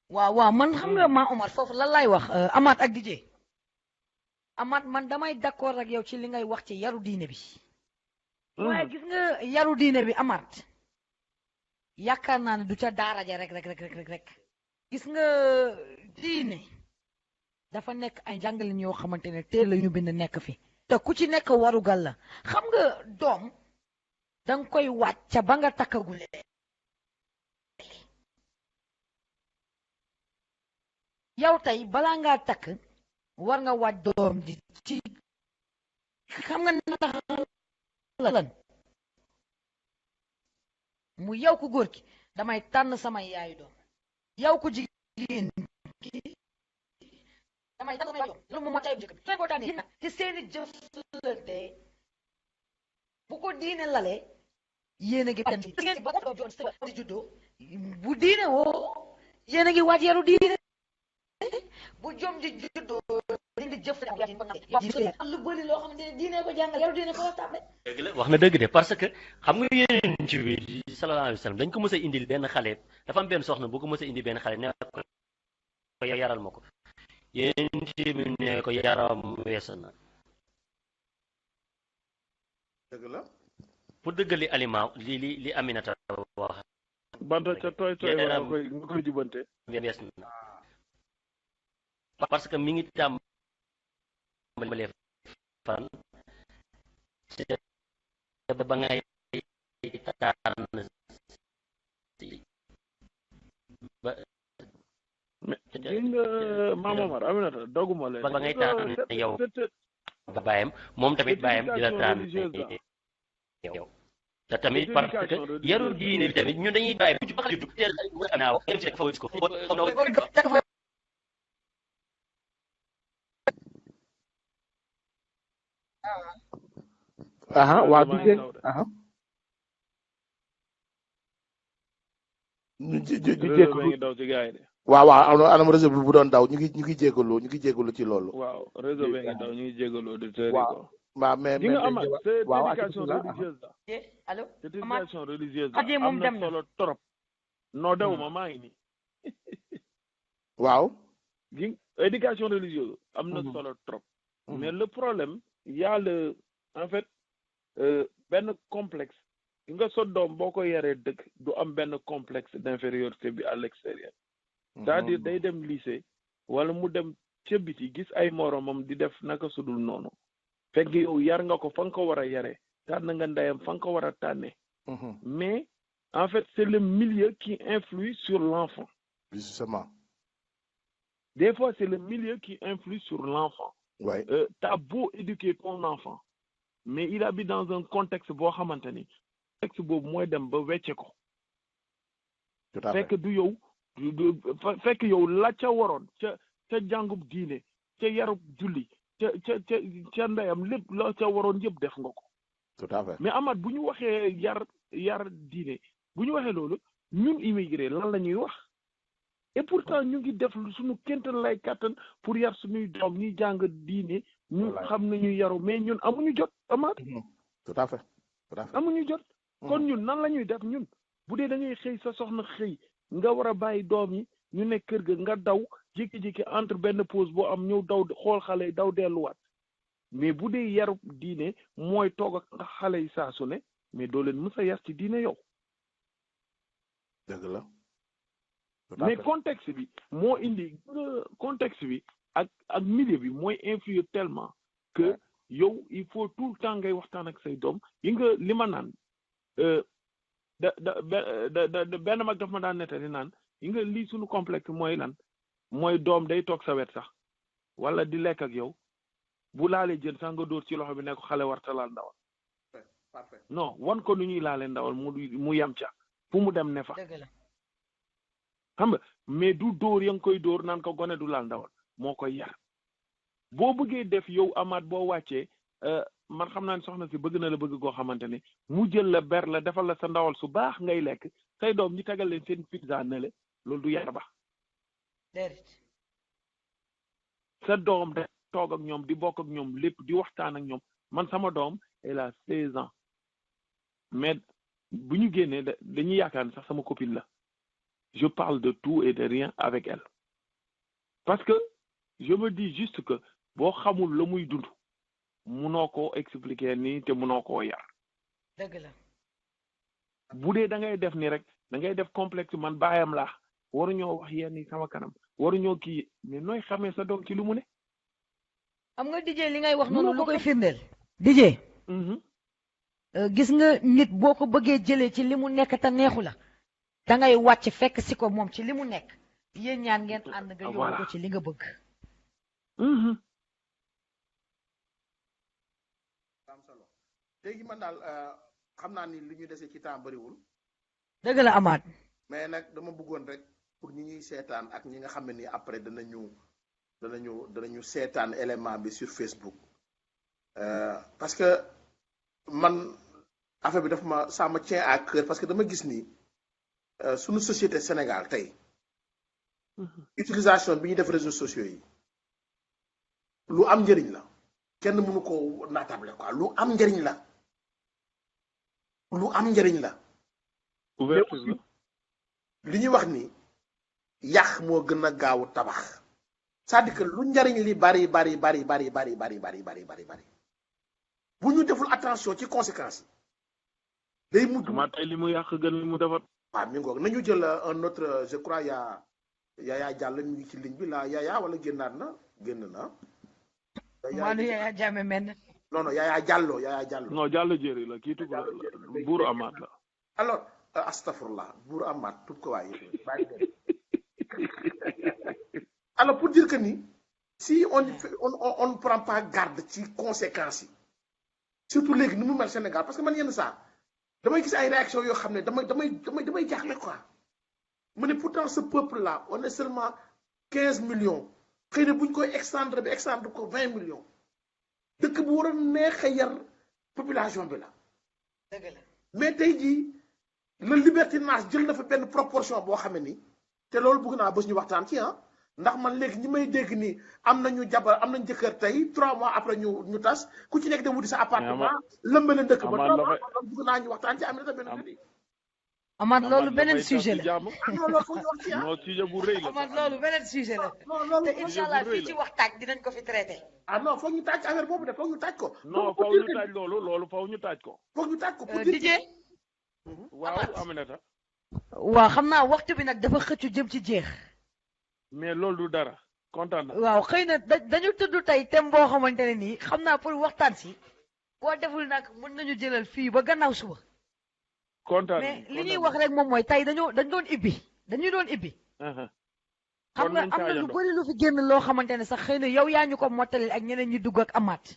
waaw man xam nga maa Omar foofu lan laay wax Amath ak DJ Amath man damay d'accord ak yow ci li ngay wax ci yaru diine bi. waaye gis nga yaru diine bi Amath yaakaar naa ne du ca daara ja rek gis nga diine dafa nekk ay jàngale yoo xamante ne teel la ñu bind nekk fi. te ku ci nekk warugal la xam nga doom danga koy wàcc ba nga takkagule yow tey balaa ngaa takk war nga wàcc doom di ci xam nga ndax lan mu yow ku góor ki damay tànn samay yaayu doom yow ku jigéen ki damay tànn samay yaayu doom loolu moom moo tay bu njëkk bi soo ko tànnee nag ci seeni jëflante bu ko diine lalee yéen a ngi ba di juddoo bu diine woo yéen a ngi waaj yaru diine bu jom di juddoo di jëf lu bëri loo xamante ne diine ko jàngal yaru diine ko tàmbe dëgg la wax na dëgg de parce que xam nga yonent bi sallallahu alayhi wa sallam dañ ko mës a indil benn xale dafa am benn soxna bu ko mës a indi benn xale ne ko yaral ma ko yonent bi ne ko yaram weesu na dëgg la pour dëggali aliment li Aminata wax banta ca tooy tooy nga koy jubante wees na parce que mi ngi tàmbalee fan ba ngay tànn ba gis nga Maam Omar Aminata doguma leen ba ngay tànn yow ba bàyyam moom tamit bàyyam di la tànn yow te tamit parce que yarul diine bi tamit ñun dañuy bàyyi bu ci baxali dugg teel a naaw ko waa bi dégg ñu daw ci gaay de waaw anam réseau bi bu doon daw ñu ngi jégalu ci loolu waaw réseau bi ngi daw ñu ngi jégalu auditeurs yi ko waaw mais di nga amal c'est waaw éducation religieuse la allo c'est éducation religieuse Adji la moom am dem na na solo trop non dewuma maa ngi nii waaw gi éducation religieuse am na solo trop mais le problème il y a le en fait benn complexe nga sa doom boo ko yaree dëkk du am benn complexe d'infériorité bi à l'extérieur c'est-à-dire day dem lycée wala mu dem ca biti gis ay moromam di def naka sudul noonu fekk yow yar nga ko fa nga ko war a yaree tànn nga ndeyam fa nga ko war a tànnee mais en fait c'est le milieu qui influe sur l'enfant justement des fois c'est le milieu qui influe sur l'enfant ouais t'as beau éduquer ton enfant mais il habite dans un contexte boo xamante ni contexte boobu mooy dem ba wecce ko tout à fait fekk du yow fekk yow la ca waroon ca jàngub diine ca yarub julli ca ndeyam lépp la ca waroon yëpp def nga ko tout à fait mais Amath bu ñu waxee yar diine bu ñu waxee loolu ñun immigré lan la ñuy wax et pourtant ñu ngi def suñu kéntal lay kàttan pour yar suñuy doom ñuy jàng diine ñu xam nañu yaru mais ñun amuñu jot Amath tout à fait amuñu jot kon ñun nan la ñuy def ñun bu dee da ngay xëy sa soxna xëy nga war a bàyyi doom yi ñu nekk kër ga nga daw jékki-jékki entre benn pause boo am ñëw daw xool xale yi daw delluwaat mais bu dee yaru diine mooy toog ak xale yi saa su ne mais doo leen mës a yar ci diine yow dëgg la mais contexte bi moo indi contexte bi ak milieu bi mooy influer tellement que yow il faut tout le temps ngay waxtaan ak say doom yi nga li ma naan benn mag daf ma daan nettali naan yi nga lii suñu complexe mooy lan mooy doom day toog sa wet sax wala di lekk ak yow bu laalee jën sax nga dóor ci loxo bi ne ko xale warta laal ndawal non wan ko nu ñuy laalee ndawal mu yem ca fu mu dem ne fa xam nga mais du dóor ya nga koy dóor naan ko gone du laal ndawal moo koy yar boo bëggee def yow Amath boo wàccee man xam naa ne soxna si bëgg na la bëgg goo xamante ne mu jël la ber la defal la sa ndawal su baax ngay lekk say doom ñi tegal leen seen pizza ne le loolu du yar ba sa doom da toog ak ñoom di bokk ak ñoom lépp di waxtaan ak ñoom man sama doom elle a 16 ans mais bu ñu génnee dañuy yaakaar ne sax sama copine la je parle de tout et de rien avec elle parce que je me dis juste que boo xamul la muy dund munoo koo expliquer nii te munoo koo yar dëgg la bu dee da ngay def ni rek da ngay def complexe man baayam laa waruñoo wax yenn yi sama kanam waruñoo kii mais nooy xamee sa doom ci lu mu ne am nga DJ li ngay wax noonu lu koy firndeel DJ gis nga nit boo ko bëggee jëlee ci li mu nekk te neexu la da ngay wàcc fekk si ko moom ci li mu nekk yéen ñaan ngeen ànd nga yóbbu ko ci li nga bëgg léegi man daal xam naa ni li ñu dese ci temps bëriwul. dëgg la Amath. mais nag dama bëggoon rek pour ñi ñuy seetaan ak ñi nga xam ne ni après danañu seetaan élément bi sur Facebook. parce que man affaire bi dafa ça me tient à cœur parce que dama gis ni suñu société Sénégal tey utilisation bi ñuy def réseaux sociaux yi lu am njëriñ la kenn mënu ko naatable quoi lu am njëriñ la ouverture li ñuy wax ni yàq moo gën a gaaw tabax c'est-à-dire que lu njëriñ li bari bu ñu deful attention ci conséquences yi day mujj. ma tey li mu yàq gën li mu defar. waaw mi ngoog nañu jël un autre je crois Yaya Diallo mi ngi ci ligne bi la Yaya wala génn na. Maodo Yaya Jammeh men. non Yaya Diallo. non Diallo jéeri la kii tudd Buur Amath la. alors astafurlah Buur Amath tout ko waaye alors pour dire que ni si on ne prend pas garde ci conséquences yi surtout léegi ni mu mel Sénégal parce que man yenn saa damay gis ay réactions yoo xam ne damay jaaxle quoi mu ne pourtant ce peuple là on est seulement 15 millions xëy na bu ñu koy extendre ko 20 millions dëkk bu war a neex a yar population bi la. dëgg la mais tey jii le libertinage jël na fa benn proportion boo xam ne ni te loolu bëgg naa bés ñu waxtaan ci ndax man léegi ñi may dégg ni am nañu jabar am nañu jëkkër tey 3 mois après ñu tas ku ci nekk dem wuti sa appartement lëmbale dëkk ba bëgg naa ñu waxtaan ci Aminata benn bi Amath loolu beneen sujet la loolu foog ñu wax ci non sujet bu rëy la Amath loolu beneen sujet la te incha allah fii ci waxtaan dinañ ko fi traité non foog ñu taaj affaire boobu de foog ñu taaj ko non foog ñu taaj loolu foog ñu taaj ko pour Didier waaw Aminata waaw xam naa waxtu bi nag dafa xëccu jëm ci jeex mais loolu du dara kontaan na waaw xëy na dañu tudd tey thème boo xamante ne nii xam naa pour waxtaan si boo deful nag mën nañu jëlal fii ba gannaaw suba kontaan mais li ñuy wax rek moom mooy tey dañu doon ibbi xam nga am na lu bëri lu fi génn loo xamante ne sax xëy na yow yaa ñu ko mottalil ak ñeneen ñi dugg ak Amath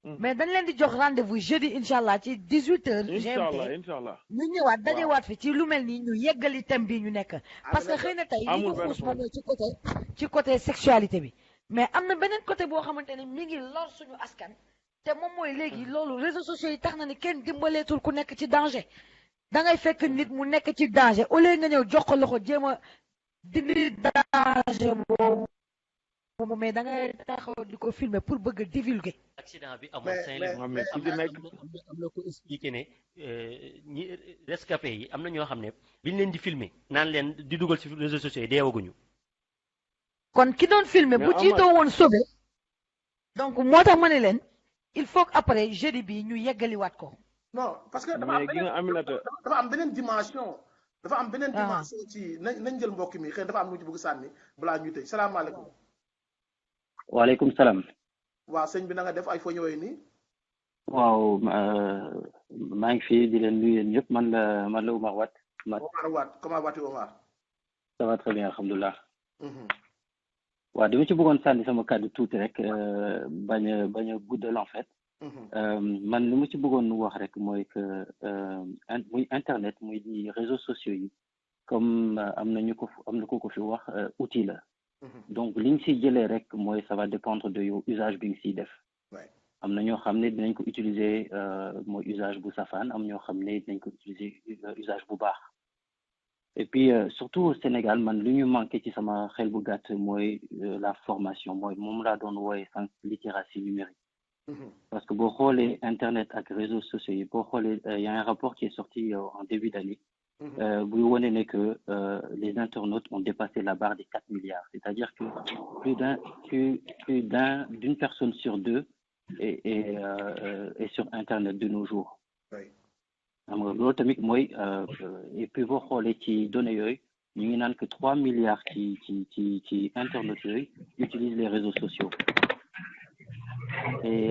mais dañ leen di jox rendez-vous jeudi incha allah ci 18h. incha allah ñu ñëwaat dajewaat fi ci lu mel nii ñu yeggali thème bi ñu nekk. parce que xëy na tey li ñu xuus moom ci côté sexualité bi. mais am na beneen côté boo xamante ne mi ngi lor suñu askan. te moom mooy léegi loolu réseaux sociaux yi tax na ni kenn dimbaleetul ku nekk ci danger. da ngay fekk nit mu nekk ci danger au lieu nga ñëw jox ko loxo jéem a dindi danger boobu. mais da ngay taxaw di ko filmer pour bëgg a divulguer. accident bi amul am na ko expliqué ne ñi rescapé yi am na ñoo xam ne biñ leen di filmer naan leen di dugal ci réseaux sociaux yi deewaguñu. kon ki doon filmer bu jiitoo woon sauvé. donc moo tax ma ne leen il faut que après jeudi bi ñu yeggaliwaat ko. non parce que dafa am beneen dimension. dafa am beneen dimension ci nañ jël mbokk mi xëy dafa am lu ci bëgg sànni balaa ñuy tëj salaamaaleykum. waaleykum salaam. waaw sëñ bi na nga def ay foo ñëwee nii. waaw maa ngi fi di leen nuyu yéen ñëpp man la Omar Watt. Omar Watt comment vas-tu Omar. ça va très bien alhamdulilah. waaw dama ci bëggoon sànni sama kàddu tuuti rek bañ a guddal en fait. man li ma ci bëggoon wax rek mooy que muy internet muy di réseaux sociaux yi comme am na ko fi wax outil la. donc li ñu siy jëlee rek mooy ça va dépendre de yow usage bi nga siy def. am na ñoo xam ne dinañ ko utiliser mooy usage bu safaan am ñoo xam ne dinañ ko utiliser usage bu baax. et puis surtout au Sénégal man lu ñu manqué ci sama xel bu gàtt mooy la formation mooy moom laa doon wooye sànq littératie numérique. parce que boo xoolee internet ak réseaux sociaux yi boo xoolee y a un rapport qui est sorti en début d'année. buy wane ne que les internautes ont dépassé la barre des 4 milliards. C'est-à-dire que d'une personne sur deux est sur internet de nos jours. xam nga loolu tamit mooy et puis boo xoolee ci données yooyu ñu ngi naan que 3 milliards ci internautes yooyu utilisent les réseaux sociaux. Et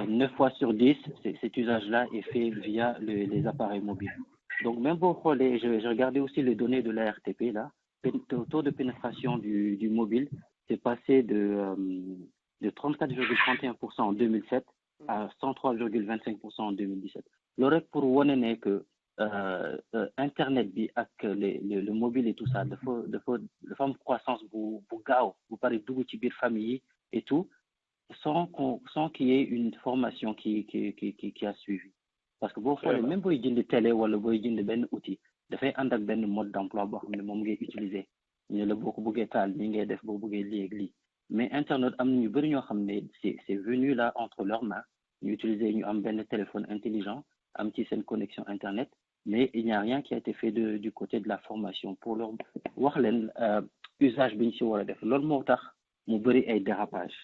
9 fois sur 10, cet usage-là est fait via les appareils mobiles. Donc même boo xoolee j'ai regardé aussi les données de la RTP là, le taux de pénétration du mobile c'est passé de 34,31% en 2007 à 103,25% en 2017 loolu rek pour wane ne que internet bi ak le mobile et tout ça dafa am croissance bu gaaw bu pare dugg ci biir famille yi et tout sans qu'il y ait une formation qui a suivi parce que boo xoolee même booy jënd télé wala booy jënd benn outil dafay ànd ak benn mode d'emploi boo xam ne moom ngay utiliser ñu la boo ko bëggee taal nii ngay def boo bëggee lii ak lii mais internet am na ñu bëri ñoo xam ne c'est venu là entre leurs mains ñu utiliser ñu am benn téléphone intelligent am ci seen connexion internet mais il n'y a rien qui a été fait du côté de la formation pour leur wax leen usage bi ñu si war a def loolu moo tax mu bëri ay dérapage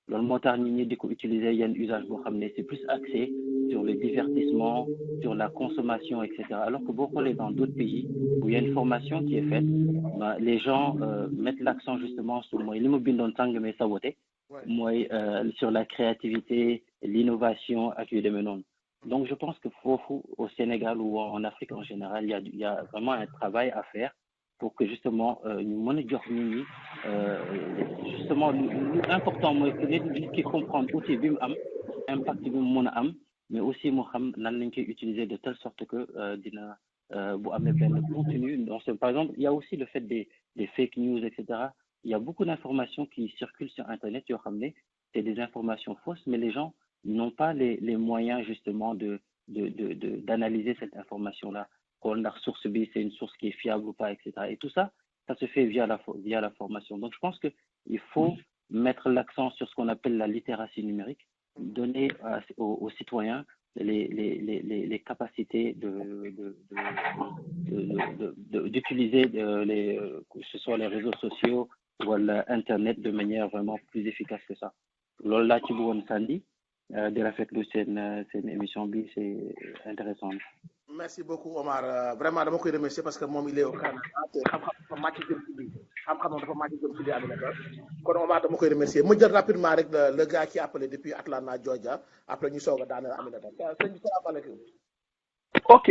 loolu moo tax nit ñi di ko utiliser yenn usage boo xam ne c'est plus axé sur le divertissement sur la consommation etc alors que boo xoolee dans d'autres pays où il y a une formation qui est faite les gens mettent l'accent justement sur mooy li ma bindoon sàng mais saboté mooy sur la créativité l'innovation ak yu demee noonu donc je pense que foofu au Sénégal ou en Afrique en général il y a vraiment un travail à faire pour que justement ñu mën a jox nit ñi justement lu important mooy que nit ki comprendre outil bi mu am impact bi mu mën a am mais aussi mu xam nan lañ koy utiliser de telle sorte que dina bu amee benn contenu donc par exemple il y a aussi le fait des fake news etc il y a beaucoup d'informations qui circulent sur internet yoo xam ne c'est des informations fausses mais les gens n'ont pas les moyens justement d'analyser cette information là kon ndax source bi c'est une source qui est fiable ou pas etc et tout ça se fait via la formation donc je pense que il faut mettre l'accent sur ce qu'on appelle la littératie numérique donner aux citoyens les capacités d'utiliser que ce soit les réseaux sociaux ou internet de manière vraiment plus efficace que ça loolu laa ci bëggoon sànni di rafetlu seen émission bi c'est intéressant. Merci beaucoup Omar vraiment dama koy remercier parce que moom il est au Canada te xam-xam dafa màcc jëm ci lii xam-xamam dafa màcc jëm ci lii Aminata kon Omar dama koy remercier ma jël rapidement rek le gars qui appelé depuis Atlanta Georgia après ñu soog a daaneel Aminata sëñ bi salaamaaleykum. ok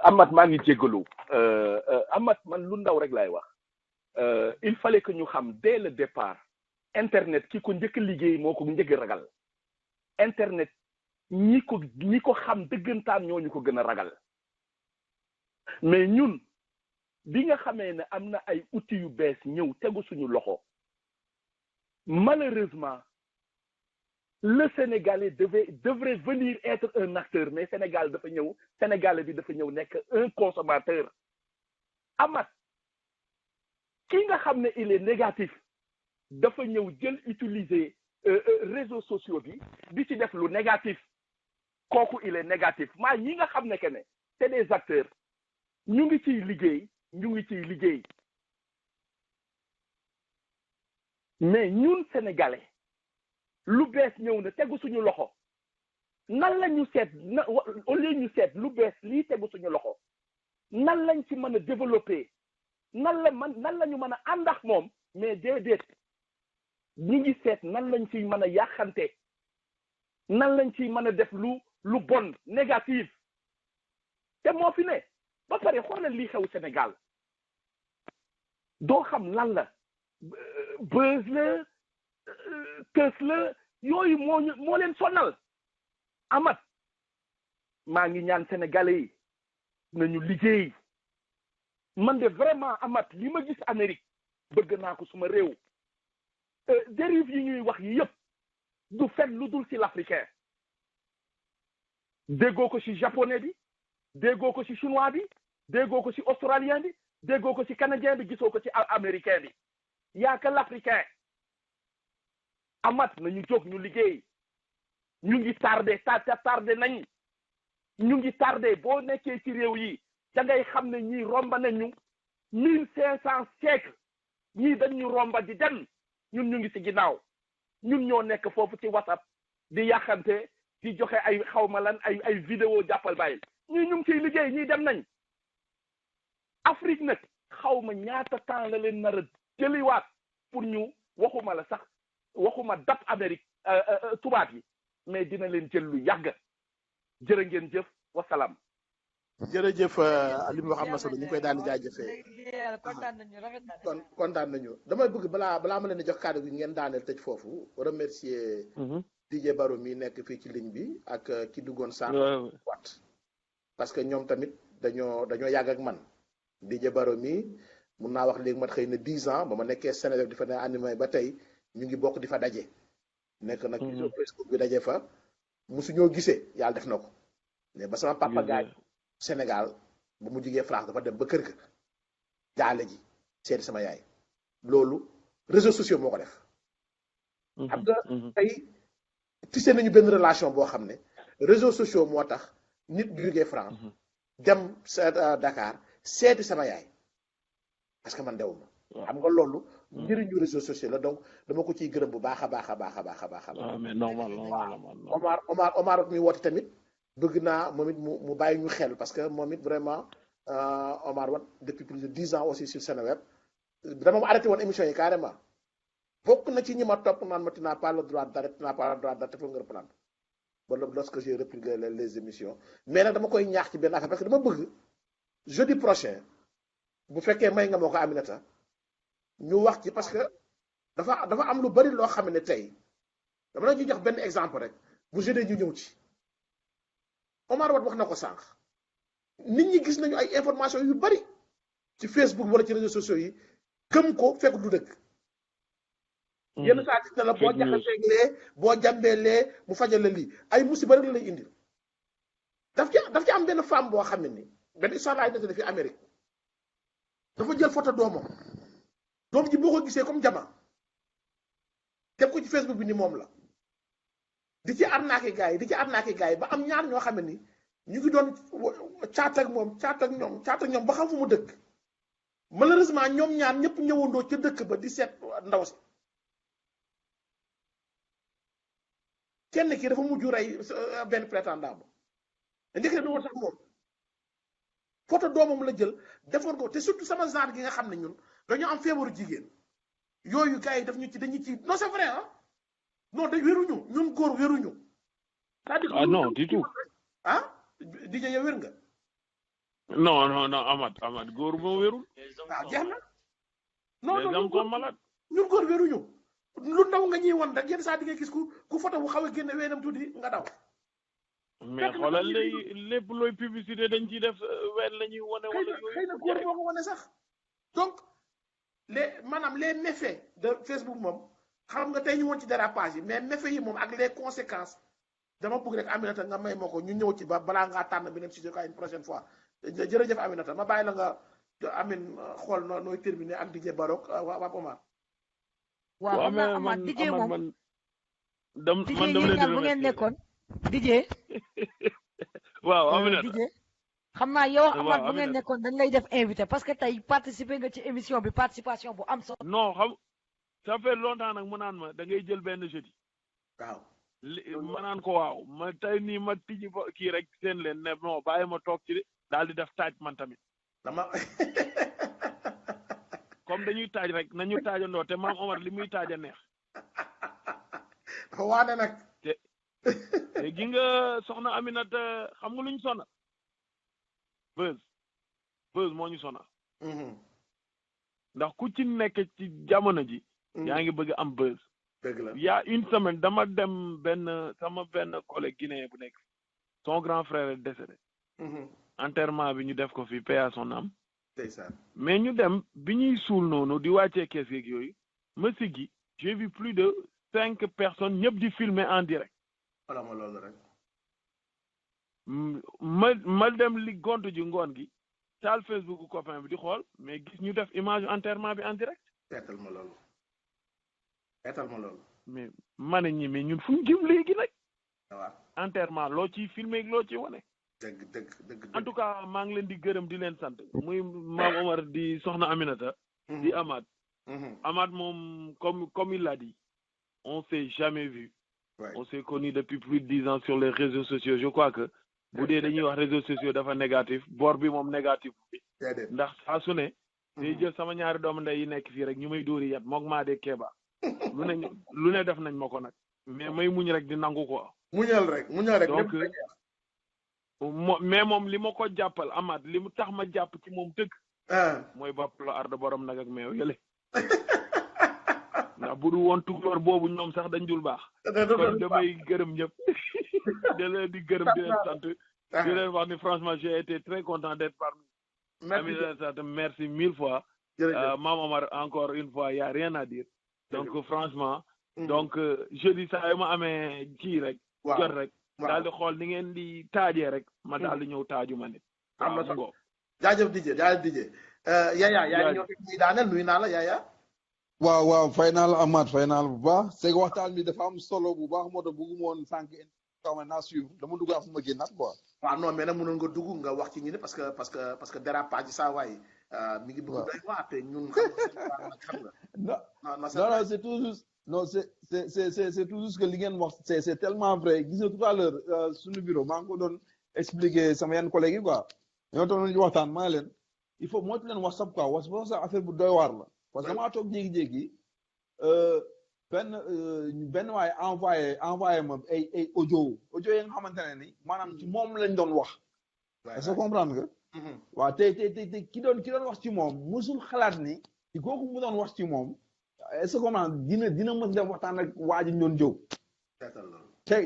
Amath maa ngi jégalu Amath man lu ndaw rek laay wax il fallait que ñu xam dès le départ internet ki ko njëkk liggéey moo ko njëkk ragal internet ñi ko xam dëggantaan ñoo ñu ko gën a ragal mais ñun bi nga xamee ne am na ay outils yu bees ñëw tegu suñu loxo malheureusement le Sénégalais devrait venir être un acteur mais Sénégalais bi dafa ñëw nekk un consommateur Amath ki nga xam ne il est négatif dafa ñëw jël utiliser réseaux sociaux bi di ci def lu négatif kooku il est négatif maa ñi nga xam ne que ne c'est des acteurs ñu ngi ciy liggéey mais ñun sénégalais lu bees ñëw na tegu suñu loxo nan la ñu seet au lieu ñu seet lu bees lii tegu suñu loxo nan lañ ci mën a développer nan la ñu mën a ànd ak moom mais déedéet ñu ngi seet nan lañ ciy mën a yàqante nan lañ ciy mën a def lu bon négatif te moo fi ne ba pare xoolal lii xew Sénégal doo xam lan la buzz la tës la yooyu moo leen sonal Amath maa ngi ñaan sénégalais yi nañu liggéey man de vraiment Amath li ma gis Amérique bëgg naa ko suma réew dérive yi ñuy wax yi yëpp du fet lu dul ci l'africain déggoo ko ci japonais bi déggoo ko ci chinois bi déggoo ko ci australien bi déggoo ko ci canadien bi gisoo ko ci américain bi yaa ka l'africain Amath nañu jóg ñu liggéey ñu ngi tardé nañ ñu ngi tardé boo nekkee ci réew yi da ngay xam ne ñii romba nañu 1500 siècle ñii dañu romba di dem ñun ñu ngi ci ginnaaw ñun ñoo nekk foofu ci WhatsApp di yàqante di joxe ay xawma lan ay vidéo jàppal bàyyi ñii ñu ngi ciy liggéey ñii dem nañ Afrique nag xawma ñaata temps la leen nar a jëliwaat pour ñu waxuma dab Amérique tubaab yi mais dina leen jël lu yàgg jërë ngeen jëf wasalaam. jërëjëf li mu wax am na solo ñu koy daal di jaajëfee kontaan nañu damay bëgg balaa ma leen di jox kàddu gi ngeen daaneel tëj foofu remercier DJ Baro mi nekk fii ci ligne bi ak ki duggoon sànq wat parce que ñoom tamit dañoo yàgg ak man DJ Baro mi mun naa wax léegi mat xëy na 10 ans ba ma nekkee Sénégal di fa ne animé ba tey ñu ngi bokk di fa daje nekk nag ci Facebook bi daje fa musu ñoo gisee yàlla def na ko mais ba sama papa gaañ Sénégal ba mu jugee France dafa dem ba kër ga jaale ji seeti sama yaay loolu réseaux sociaux moo ko def xam nga tey tissé nañu benn relation boo xam ne réseaux sociaux moo tax nit bu jugee France dem Dakar seeti sama yaay parce que man dewuma xam nga loolu njëriñu réseaux sociaux la donc dama ko ciy gërëm bu baax a baax a baax a baax a baax a baax mais normal Omar mi woote tamit bëgg naa moom it mu bàyyi ñu xel parce que moom it vraiment Omar Wat depuis plus de 10 ans aussi sur Seneweb dama ma arrêté woon émission yi carrément bokk na ci ñi ma topp naan ma tu n'as pas le droit d'arrêter tu n'as pas le droit d'arrêter faut nga reprendre ba lorsque j'ai repris les émissions mais nag dama koy ñaax ci benn affaire parce que dama bëgg jeudi prochain bu fekkee may nga moo ko Aminata ñu wax ci parce que dafa am lu bari loo xam ne tey dama la ñuy jox benn exemple rek bu jeudi ñu ñëw ci Omar Wat wax na ko sànq nit ñi gis nañu ay information yu bari ci Facebook wala ci réseaux sociaux yi gëm ko fekk du dëgg yenn saa gis na la boo jaxaseeg lee boo jàmbee lee mu fajal la lii ay musiba rek la lay indil daf ci am benn femme boo xam ne ni benn histoire laay nettali fi Amérique dafa jël photo doomam doom ji boo ko gisee comme jama teg ko ci Facebook bi ni moom la di ci arnaqué gars yi ba am ñaar ñoo xam ne ni ñu ngi doon caat ak ñoom ba xam fu mu dëkk malheureusement ñoom ñaar ñëpp ñëwandoo ca dëkk ba di seet ndaw si kenn ki dafa mujj rey benn prétendant ba ndekete du woon sax moom photo doomam la jël defoon ko te surtout sama genre gi nga xam ne ñun dañoo am feebaru jigéen yooyu gars yi daf ñu ci dañu ci non c'est vrai ah non da wéruñu ñun góor wéruñu c'est-à-dire ah non du tout ah DJ yow wér nga non Amath góor moo wérul waaw jeex na les hommes sont malades ñun góor wéruñu lu ndaw nga ñuy won rek yenn saa di nga gis ku photo bu xaw a génne weenam tuuti nga daw mais xoolal lépp looy publicité dañ ciy def ween la ñuy wane wala yooyu xëy na góor moo ko wane sax donc les méfaits de Facebook moom xam nga tey ñu woon ci dérapage yi mais méfaits yi moom ak les conséquences dama bëgg rek Aminata nga may ma ko ñu ñëw ci ba balaa ngaa tànn beneen sujet ko une prochaine fois jërëjëf Aminata ma bàyyi la nga xool nooy terminer ak DJ Barok waa Omar. waaw xam naa Amath DJ moom DJ yéen ñaar bu ngeen nekkoon DJ. waaw Aminata DJ xam naa yow Amath bu ngeen nekkoon dañ lay def invité parce que tey participer nga ci émission bi participation bu am solo. non xam ça fait longtemps nag mu naan ma da ngay jël benn jeudi. waaw. ma naan ko waaw ma tey nii ma tijji kii rek seen leen ne non bàyyi ma toog ci daal di def taaj man tamit. dama. comme dañuy taaj rek nañu taajandoo te maam Omar li muy taaj a neex. waane nag. te gi nga soxna Aminata xam nga lu ñu sonal. buzz moo ñu sonal. ndax ku ci nekk ci jamono ji. yaa ngi bëgg am buzz. dëgg la il y a une semaine dama dem sama benn collègue guinéen bu nekk. son grand frère est décédé. enterrement bi ñu def ko fi paix à son âme. mais ñu dem bi ñuy suul noonu di wàccee kees yeeg yooyu ma siggi j'ai vu plus de 5 personnes ñëpp di filmer en direct. wala ma loolu rek. ma dem li gont ji ngoon gi taal Facebook copain bi di xool mais gis ñu def image enterrement bi en direct. seetal ma loolu. mais ma ne ñi mais ñun fu ñu jëm léegi nag. waaw enterrement loo ciy filmer loo ci wane. dëgg. en tout cas maa ngi leen di gërëm di leen sant muy maam Omar di soxna Aminata. di Amath. Amath moom comme il l'a dit on s'est jamais vu. Ouais. On s'est connus depuis plus de 10 ans sur les réseaux sociaux je crois que bu dee dañuy wax réseaux sociaux dafa négatif bor bi moom négatif bi ndax saa su ne day jël sama ñaari doomu ndey yi nekk fii rek ñu may dóori yat mook maa de Kéba lu ne def nañ ma ko nag mais may muñ rek di nangu ko muñal rek donc mais moom li ma ko jàppal Amath li mu tax ma jàpp ci moom dëgg mooy bopp la arda borom nag ak meew yële ndax bu du woon tukulóor boobu ñoom sax dañ dul baax kon damay gërëm ñëpp di leen di gërëm di leen sant di leen wax ni franchement j'ai été très content d'être parmi merci 1000 fois Mame Omar encore une fois y a rien à dire donc franchement donc jeudi saa yu ma amee kii rek jot rek daal di xool ni ngeen di taajee rek ma daal di ñëw taaju ma nit am na solo jaajëf DJ Yaya ñoo ñi daaneel nuyu naa la Yaya waaw fay naa la Amath fay naa la bu baax c'est que waxtaan bi dafa am solo bu baax moo tax bëgguma woon sànq xaw naa suivre dama dugg fu ma génnaat quoi waaw non mais nag mënoon nga dugg nga wax ci ñi ne parce que dérapage saa waay mi ngi bëgg doy waar te ñun xam nga non c'est tout juste non c'est tout juste que li ngeen wax c'est tellement vrai gis nga tout à l'heure suñu bureau maa ngi ko doon expliquer sama yenn collègues yi quoi ñoo doon ñu waxtaan maa leen il faut moytu leen WhatsApp quoi WhatsApp affaire bu doy waar la parce que damaa toog jékki-jékki benn waaye envoyé ma ay audio yi nga xamante ne ni maanaam ci moom lañ doon wax est-ce que comprendre nga waaw te ki doon wax ci moom musul xalaat ni ci kooku mu doon wax ci moom est-ce que comprendre dina mës def waxtaan ak waa ji ñu doon jëw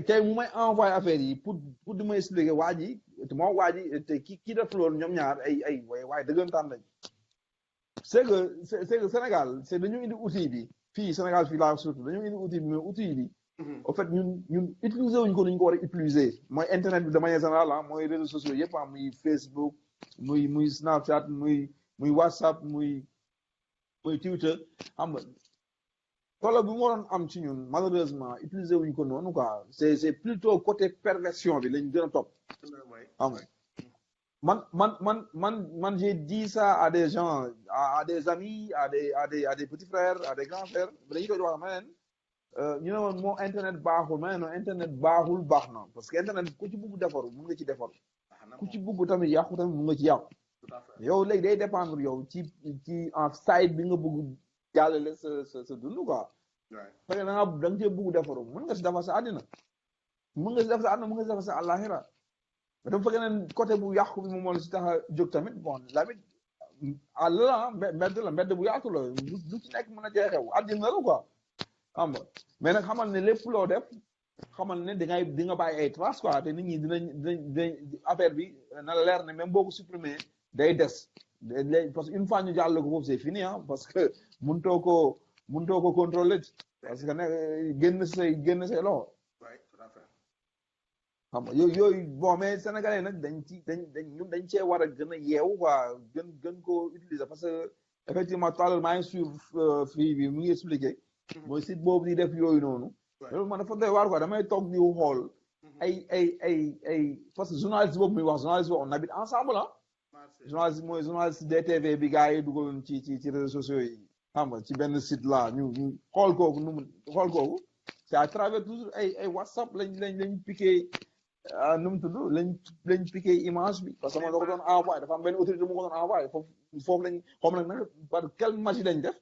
tey mu may envoyé affaire yi pour di ma expliquer waa ji te moom waa ji te ki def loolu ñoom ñaar ay waaye dëggantaan lañ c'est que Sénégal c'est dañu indi outil bi fii Sénégal fii laa surtout dañu indi outil bi mais outil bi au fait ñun utiliser wuñ ko ni ñu ko war a utiliser mooy internet bi de manière générale mooy réseaux sociaux yëpp muy Facebook muy Snapchat muy WhatsApp muy Twitter xam nga solo bi mu waroon am ci ñun malheureusement utiliser wuñ ko noonu quoi c'est plutôt côté perversion bi lañ gën a topp xam nga man j'ai dit ça à des gens à des amis à des petits frères à des grands frères dañuy koy wax ma leen ñu ne woon moo internet baaxul ma ne internet baaxul baax na parce que internet ku ci bugg defaru mun nga ci defaru ku ci bugg tamit yàqu tamit mun nga ci yàqu yow léegi day dépendre yow ci en site bi nga bugg jàllale sa dund quoi parce que da nga cee bugg defaru mun nga si defar sa àddina mun nga si defar sa àddina mun nga si defar sa àllaaxira dafa fekkee ne côté bu yàqu bi moom moo la si tax a jóg tamit bon lamit àll la mbedd bu yaatu la lu ci nekk mën a jeexew àddina la quoi xam nga mais nag xamal ne lépp loo def xamal ne di nga bàyyi ay traces quoi te nit ñi dinañ affaire bi na la leer ne même boo ko supprimer day des parce que une fois ñu jàll ko foofu c'est fini parce que mënutoo ko contrôler parce que ne génn say loxo xam nga yooyu bon mais sénégalais nag dañ cee war a gën a yeewu quoi gën koo utiliser parce que effectivement tout à l'heure maa ngi suivre fii bi mu ngi expliqué mooy site boobu di def yooyu noonu loolu man dafa doy waar quoi damay toog di xool ay parce que journaliste boobu muy wax journaliste boobu on habite ensemble journaliste mooy journaliste DTV bi gars yi dugaloon ci réseaux sociaux yi xam nga ci benn site là ñu xool kooku c'est à travers toujours ay WhatsApp lañ piqué nu mu tudd lañ piqué image bi parce que ma da ko doon envoyé dafa am benn autorité mu ko doon envoyé foofu lañ xam nag par quelle magie lañ def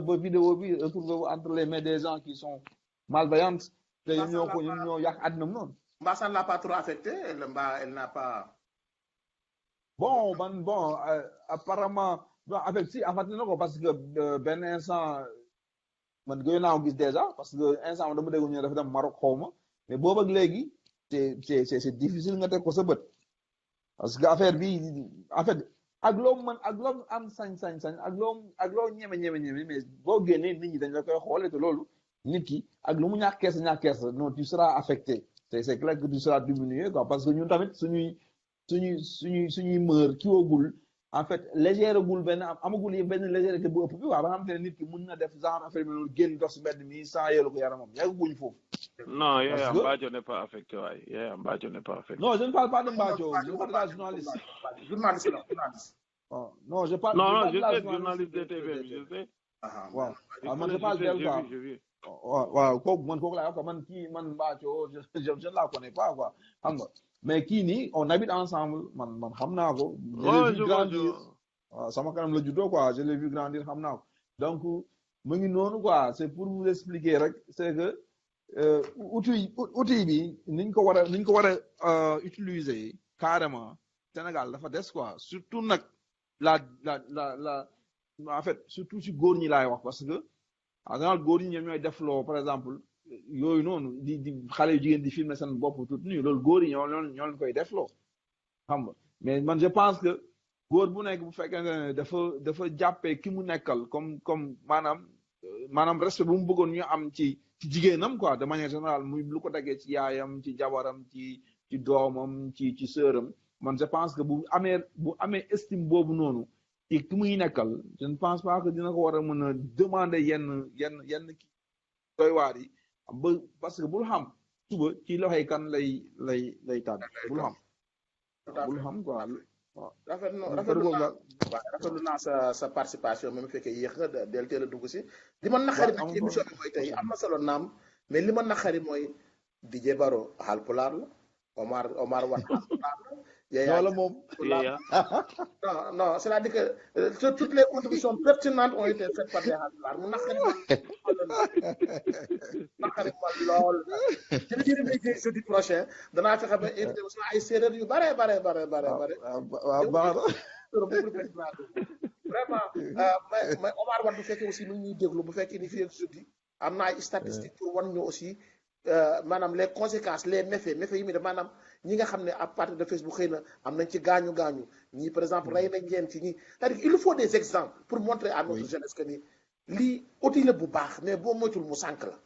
ba vidéo bi retrouvé entre les mains des gens qui sont malveillantes te ñoo yàq àddina mu noonu. Mbaa ça ne l'a pas trop affecté elle n'a pas. bon apparemment bon avec si affecté na ko parce que benn instant man gëj naa ko gis déjà parce que instant dama dégg ñu dafa dem Maroc xaw ma mais boobu ak léegi c'est difficile nga teg ko sa bët parce que affaire bi en fait ak loo mën ak loo am sañ ak loo ñeme mais boo génnee nit ñi dañ la koy xoolee te loolu nit ki ak lu mu ñàkk kersa non tu seras affecté c'est clair que tu seras diminué quoi parce que ñun tamit suñuy mœurs ki woogul en fait légère gul benn amagul yi benn légèreté bu ëpp bi waaw ba nga xam te ne nit ki mën na def genre affaire bi noonu génn dox si mbedd mi sans yeelu ko yaramam yàgguñ foofu. Non, Yaya Mbathio n'est pas affecté, ouais. Yaya Mbathio n'est pas affecté. Non, je ne parle pas de Mbathio, je parle de la journaliste. Journaliste. Oh, non, je parle je sais, journaliste de TV, je sais. Waaw man je parle d'elle quoi. Waaw kooku laa wax man Mbathio je ne la connais pas quoi xam nga mais kii nii on habite ensemble man xam naa ko. Je l'ai vu grandir. Waaw sama kanam la juddoo quoi je l'ai vu grandir xam naa ko donc mu ngi noonu quoi c'est pour vous expliquer rek c'est que outil bi niñ ko war a utiliser carrément Sénégal dafa des quoi surtout nag la en fait surtout ci góor ñi laay wax parce que en général góor ñi ñoom ñooy defloo par exemple yooyu noonu di xale yu jigéen di filmer seen bopp tout nii loolu góor yi ñoo leen koy defloo xam nga mais man je pense que góor bu nekk bu fekkee ne dafa jàppee ki mu nekkal comme maanaam respect bu mu bëggoon ñu am ci jigéenam quoi de manière générale muy lu ko daggee ci yaayam ci jabaram ci doomam ci sœuram man je pense que bu amee estime boobu noonu ci ki muy nekkal je ne pense pas que dina ko war a mën a demander yenn kii doy waar yi ba parce que bul xam suba ci loxoy kan lay tànn bul xam quoi waaw rafetlu naa sa participation même fekkee yéex nga del teel a dugg si li ma naqari nag ci émission bi mooy tey am na solo naam mais li ma naqari mooy DJ Barrow Haalpulaar la Omar Wan Haalpulaar la Yaya moom non c'est-à-dire que toutes les contributions pertinentes ont été faites par des Haalpulaar mu naqari ma lool jërë jërë jeudi prochain danaa fexe ba invité wu ay séeréer yu bare waaw baax na vraiment mais Omar Wan bu fekkee aussi mu ngi ñuy déglu bu fekkee ni fii ak jeudi am na ay statistiques pour wan ñu aussi maanaam les conséquences les méfaits yi muy def maanaam ñi nga xam ne à partir de Facebook xëy na am nañ ci gaañu ñii par exemple rey nañ leen ci ñi c'est-à-dire il faut des exemples pour montrer à notre jeunesse que ni lii outil la bu baax mais boo moytul mu sànq la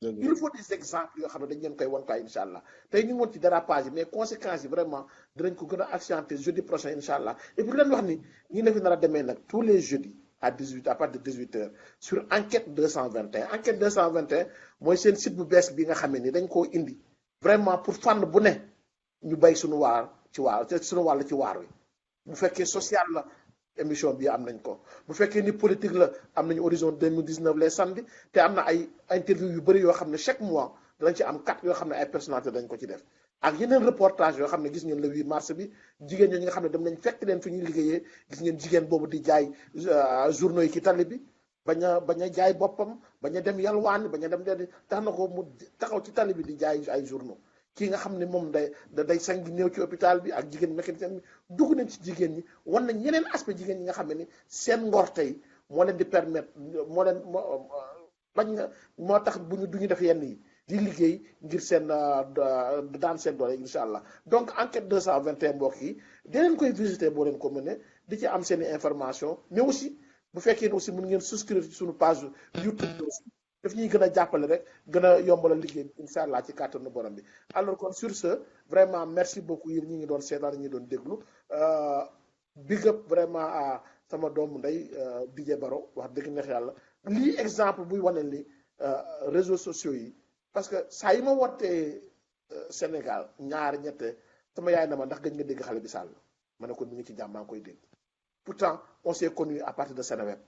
il faut des exemples yoo xam ne dañ leen koy wan quoi incha allah tey ñu ngi woon ci dérapage yi mais conséquences yi vraiment dinañ ko gën a accentuer jeudi prochain incha allah et puis leen wax ni ñi la fi nar a demee nag tous les jeudis à partir de 18h sur enquête 221 enquête 221 mooy seen site bu bees bi nga xamee ni dañ koo indi vraiment pour fànn bu ne ñu bay suñu wàll ci waar wi bu fekkee social la émission bi am nañ ko bu fekkee ni politique la am nañu horizon 2019 les samedi te am na ay interview yu bëri yoo xam ne chaque mois danañ ci am 4 yoo xam ne ay personnalité dañ ko ci def ak yeneen reportage yoo xam ne gis ngeen le 8 mars bi jigéen ñoo ñi nga xam ne dem nañ fekk leen fi ñuy liggéeyee gis ngeen jigéen boobu di jaay journaux yi ci tali bi bañ a jaay boppam bañ a dem yalwaani bañ a dem de tax na ko mu taxaw ci tali bi di jaay ay journaux kii nga xam ne moom day sangi néew ci hôpital bi ak jigéen mécanicien bi dugg nañ ci jigéen ñi wan nañ yeneen aspect jigéen ñi nga xam ne ni seen ngor tey moo leen di permettre moo tax duñu def yenn yi di liggéey ngir seen daan seen doole incha allah donc enquête 221 mbokk yi dinañ koy visiter boo leen ko mënee di ci am seen information mais aussi bu fekkee ne aussi mën ngeen souscrire ci suñu page YouTube aussi daf ñuy gën a jàppale rek gën a yombalal liggéey bi incha allah ci kàttanu borom bi alors kon sur ce vraiment merci beaucoup yéen ñi ngi doon seetaan ñi doon déglu big up vraiment à sama doomu ndey DJ Barrow wax dëgg neex yàlla lii exemple buy wane ni réseaux sociaux yi parce que saa yi ma wootee Sénégal ñaari ñette sama yaay na ma ndax gëj nga dégg xale bi Sall ma ne ko mi ngi ci jàmm maa ngi koy dégg pourtant on s'est connu à partir de Seneweb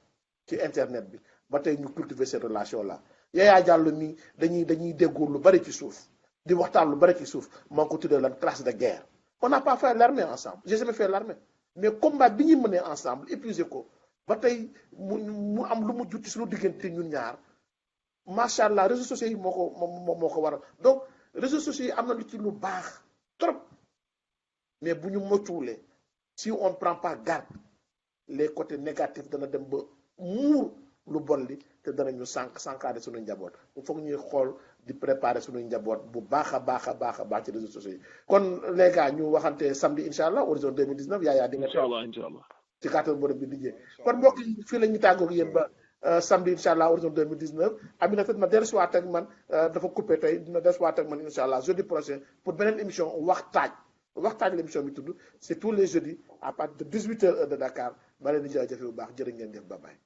ci internet bi ba tey ñu cultiver cette relation là Yaya Diallo mi dañuy déggoo lu bari ci suuf di waxtaan lu bari ci suuf maa ngi ko tuddee lan classe de guerre on n'a pas fait l'armée ensemble j'ai jamais fait l'armée mais combat bi ñuy mënee ensemble épuisé ko ba tey mu am lu mu jut ci suñu diggante ñun ñaar macha allah réseaux sociaux yi moo ko waral donc réseaux sociaux yi am na lu ci lu baax trop mais bu ñu moytuwulee si on ne prend pas garde les côtés négatifs dana dem ba muur lu bon li te danañu sànkaade suñu njaboot il faut que ñuy xool di préparer suñu njaboot bu baax a baax ci réseaux sociaux yi kon les gars ñu waxante samedi incha allah horizon 2019 Yaya di nga incha allah ci kàttan borom bi dijjee kon mbokk yi fii la ñu tàggoog yéen ba samedi incha allah horizon 2019 Aminata ma dellusiwaat ak man dafa coupé tey dina dellusiwaat ak man incha allah jeudi prochain pour beneen émission waxtaaj l'émission bi tudd c'est tous les jeudis à partir de 18h heure de Dakar ba leen di jaajëfe bu baax jërë ngeen jëf ba bye